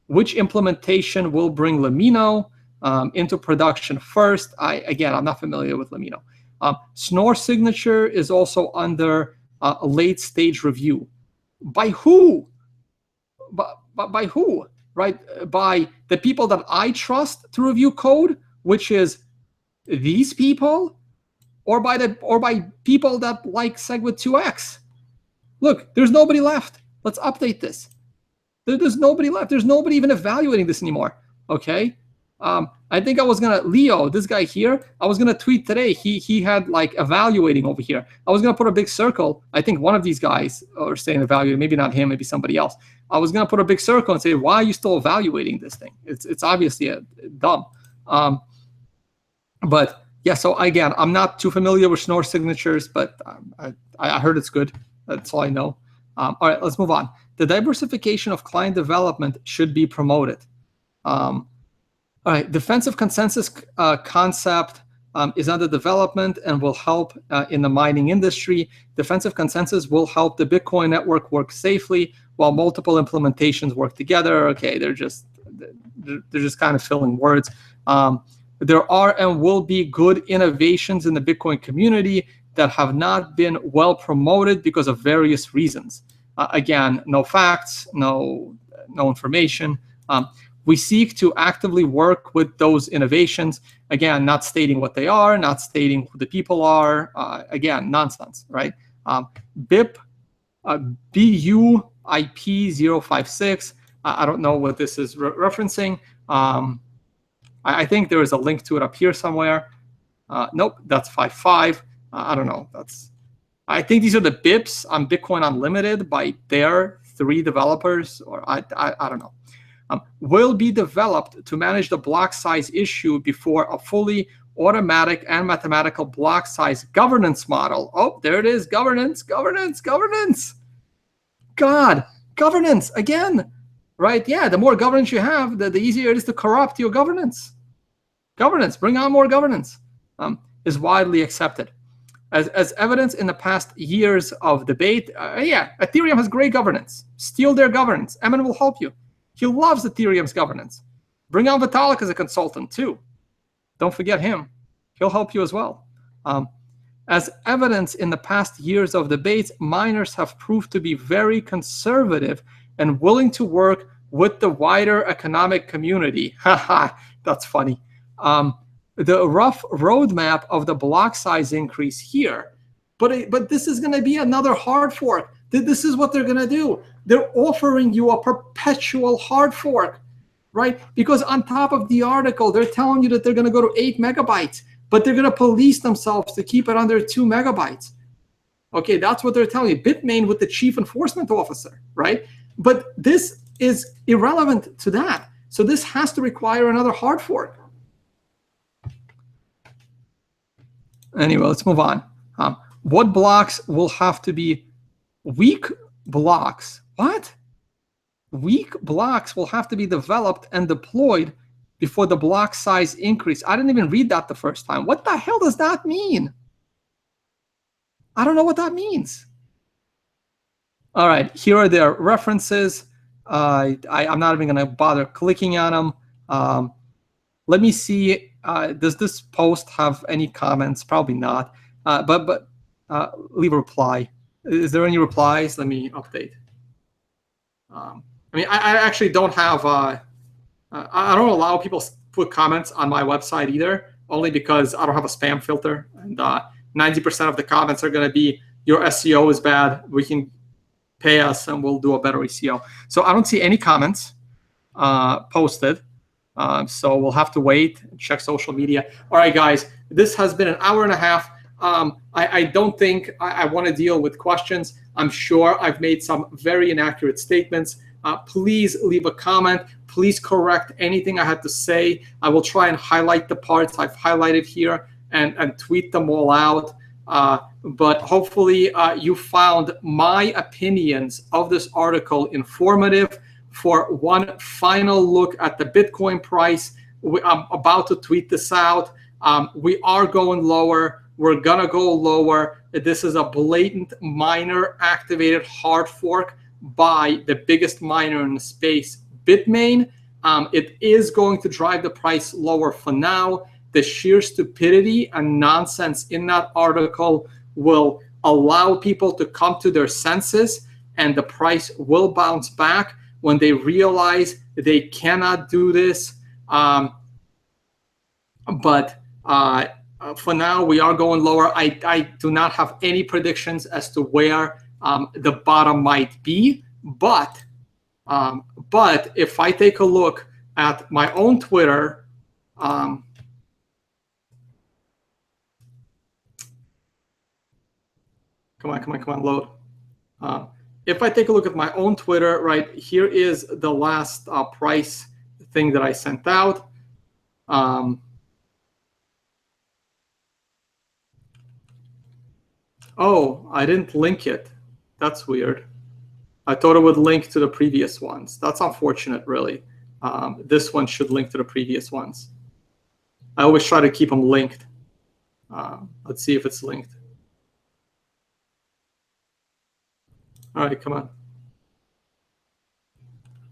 which implementation will bring Lumino into production first. Again, I'm not familiar with Lumino. Snore signature is also under a late stage review. By who? By who? Right? By the people that I trust to review code, which is these people, or by people that like SegWit2x. Look, there's nobody left. Let's update this. There's nobody left. There's nobody even evaluating this anymore. Okay. I think I was gonna Leo, this guy here. I was gonna tweet today. He had like evaluating over here. I was gonna put a big circle. I think one of these guys are saying evaluating. Maybe not him. Maybe somebody else. I was gonna put a big circle and say, why are you still evaluating this thing? It's obviously dumb. But yeah. So again, I'm not too familiar with Schnorr signatures, but I heard it's good. That's all I know. All right, let's move on. The diversification of client development should be promoted. All right, defensive consensus concept is under development and will help in the mining industry. Defensive consensus will help the Bitcoin network work safely while multiple implementations work together. Okay, they're just kind of filling words. There are and will be good innovations in the Bitcoin community that have not been well promoted because of various reasons. Again, no facts, no information. We seek to actively work with those innovations. Again, not stating what they are, not stating who the people are. Again, nonsense, right? BIP, BUIP056. I don't know what this is referencing. I think there is a link to it up here somewhere. Nope, that's 55. I don't know. I think these are the BIPs on Bitcoin Unlimited by their 3 developers, or I don't know. Will be developed to manage the block size issue before a fully automatic and mathematical block size governance model. Oh, there it is. Governance. God, governance again, right? Yeah, the more governance you have, the easier it is to corrupt your governance. Bring on more governance, is widely accepted. As evidence in the past years of debate, yeah, Ethereum has great governance. Steal their governance. Emin will help you. He loves Ethereum's governance. Bring on Vitalik as a consultant too. Don't forget him. He'll help you as well. As evidence in the past years of debates, miners have proved to be very conservative and willing to work with the wider economic community. Haha, that's funny. The rough roadmap of the block size increase here, but this is going to be another hard fork. This is what they're going to do. They're offering you a perpetual hard fork, right? Because on top of the article, they're telling you that they're going to go to 8 megabytes, but they're going to police themselves to keep it under 2 megabytes. Okay, that's what they're telling you. Bitmain with the chief enforcement officer, right? But this is irrelevant to that. So this has to require another hard fork. Anyway, let's move on. What blocks will have to be weak blocks? What? Weak blocks will have to be developed and deployed before the block size increase. I didn't even read that the first time. What the hell does that mean? I don't know what that means. All right, here are their references. I'm not even going to bother clicking on them. Let me see. Does this post have any comments? Probably not. But leave a reply. Is there any replies? Let me update. I mean, I actually don't have. I don't allow people to put comments on my website either, only because I don't have a spam filter. And 90% of the comments are going to be, your SEO is bad. We can pay us and we'll do a better SEO. So I don't see any comments posted. So we'll have to wait and check social media. All right, guys, this has been an hour and a half. I don't think I want to deal with questions. I'm sure I've made some very inaccurate statements. Please leave a comment. Please correct anything I had to say. I will try and highlight the parts I've highlighted here and tweet them all out. But hopefully you found my opinions of this article informative. For one final look at the Bitcoin price, I'm about to tweet this out. We are going lower. We're going to go lower. This is a blatant miner activated hard fork by the biggest miner in the space, Bitmain. It is going to drive the price lower for now. The sheer stupidity and nonsense in that article will allow people to come to their senses, and the price will bounce back when they realize they cannot do this. But for now, we are going lower. I do not have any predictions as to where the bottom might be. But if I take a look at my own Twitter, come on, load. If I take a look at my own Twitter, right, here is the last price thing that I sent out. Oh, I didn't link it. That's weird. I thought it would link to the previous ones. That's unfortunate, really. This one should link to the previous ones. I always try to keep them linked. Let's see if it's linked. All right, come on.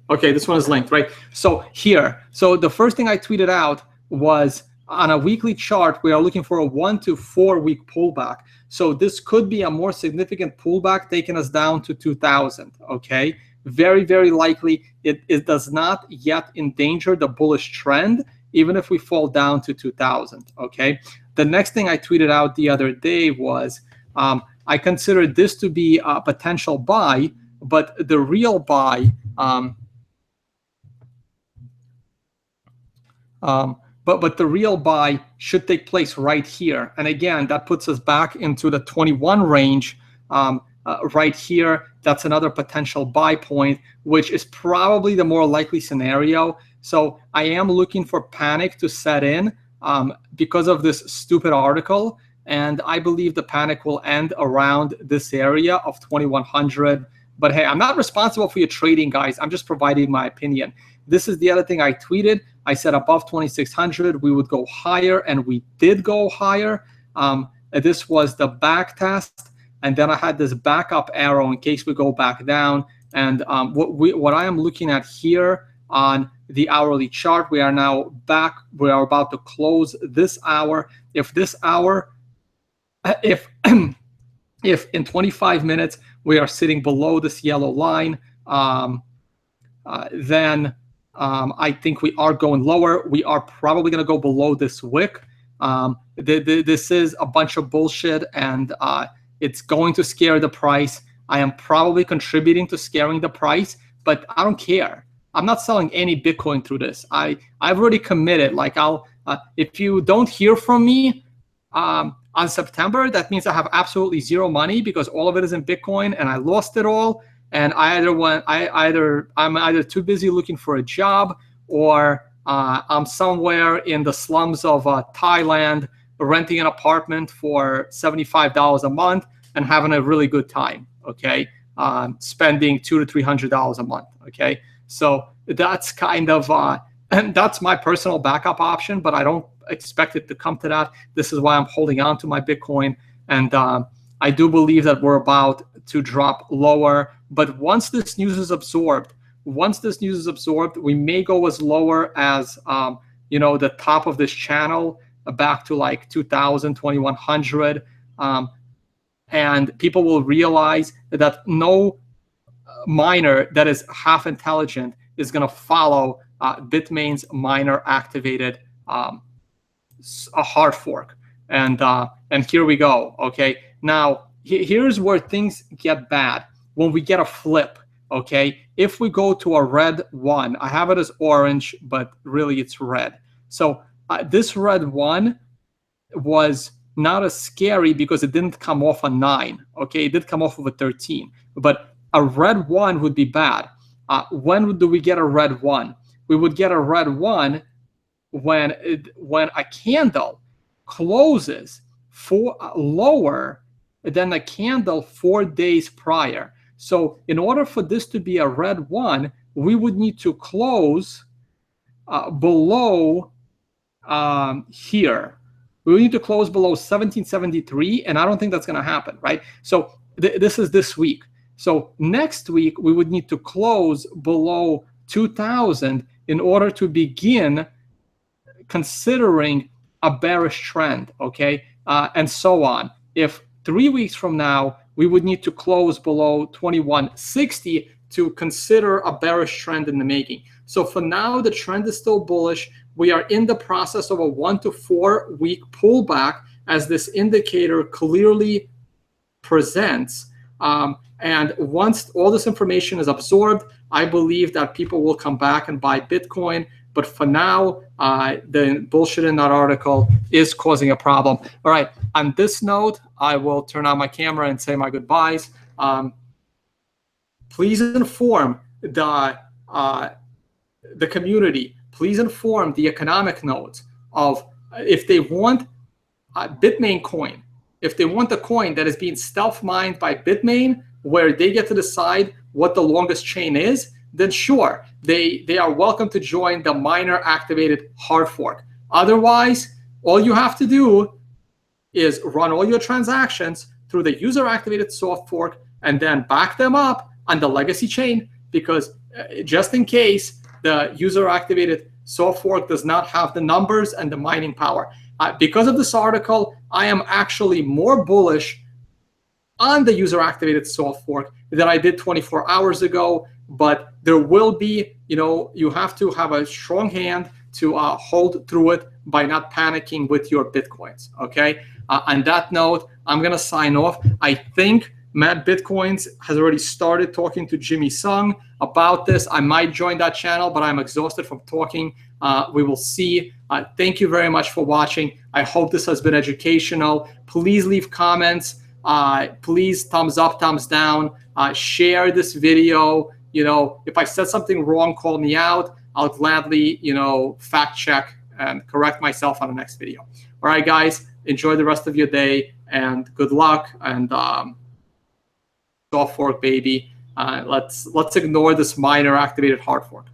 Okay, this one is linked, right? So here, so the first thing I tweeted out was on a weekly chart, we are looking for a 1 to 4 week pullback. So this could be a more significant pullback, taking us down to 2,000, okay? Very, very likely. It does not yet endanger the bullish trend, even if we fall down to 2,000, okay? The next thing I tweeted out the other day was, I consider this to be a potential buy, but the real buy, but the real buy should take place right here. And again, that puts us back into the 21 range right here. That's another potential buy point, which is probably the more likely scenario. So I am looking for panic to set in because of this stupid article. And I believe the panic will end around this area of 2100. But hey, I'm not responsible for your trading, guys. I'm just providing my opinion. This is the other thing I tweeted. I said above 2600 we would go higher, and we did go higher. This was the back test, and then I had this backup arrow in case we go back down. And what I am looking at here on the hourly chart, we are now back. We are about to close this hour. If this hour, if in 25 minutes we are sitting below this yellow line, then I think we are going lower. We are probably going to go below this wick. This is a bunch of bullshit, and it's going to scare the price. I am probably contributing to scaring the price, but I don't care. I'm not selling any Bitcoin through this. I've already committed. Like if you don't hear from me on September, that means I have absolutely zero money because all of it is in Bitcoin and I lost it all. And I'm either too busy looking for a job, or I'm somewhere in the slums of Thailand renting an apartment for $75 a month and having a really good time. Okay, spending $200 to $300 a month. Okay, so that's kind of and that's my personal backup option, but I don't expect it to come to that. This is why I'm holding on to my Bitcoin, and I do believe that we're about to drop lower. But once this news is absorbed, we may go as lower as the top of this channel, back to like 2000, 2100. And people will realize that no miner that is half intelligent is going to follow Bitmain's miner activated a hard fork. And here we go. Okay, now here's where things get bad. When we get a flip, okay, if we go to a red one, I have it as orange, but really it's red. So this red one was not as scary because it didn't come off a 9. Okay, it did come off of a 13, but a red one would be bad. When do we get a red one? We would get a red one when a candle closes for lower than the candle 4 days prior. So in order for this to be a red one, we would need to close below here. We need to close below 1773, and I don't think that's going to happen, right? So this is this week. So next week, we would need to close below 2000 in order to begin considering a bearish trend, okay? And so on. If 3 weeks from now, we would need to close below 2160 to consider a bearish trend in the making. So for now, the trend is still bullish. We are in the process of a 1 to 4 week pullback, as this indicator clearly presents. And once all this information is absorbed, I believe that people will come back and buy Bitcoin. But for now, the bullshit in that article is causing a problem. All right, on this note, I will turn on my camera and say my goodbyes. Please inform the community. Please inform the economic nodes of if they want a Bitmain coin, if they want a coin that is being stealth mined by Bitmain, where they get to decide what the longest chain is, then sure, they are welcome to join the miner activated hard fork. Otherwise, all you have to do is run all your transactions through the user activated soft fork and then back them up on the legacy chain, because just in case the user activated soft fork does not have the numbers and the mining power. Because of this article, I am actually more bullish on the user activated soft fork than I did 24 hours ago. But there will be, you have to have a strong hand to hold through it by not panicking with your Bitcoins, okay? On that note, I'm going to sign off. I think Mad Bitcoins has already started talking to Jimmy Sung about this. I might join that channel, but I'm exhausted from talking. We will see. Thank you very much for watching. I hope this has been educational. Please leave comments. Please thumbs up, thumbs down. Share this video. If I said something wrong, call me out. I'll gladly, fact check and correct myself on the next video. All right, guys, enjoy the rest of your day, and good luck, and soft fork, baby. Let's ignore this minor activated hard fork.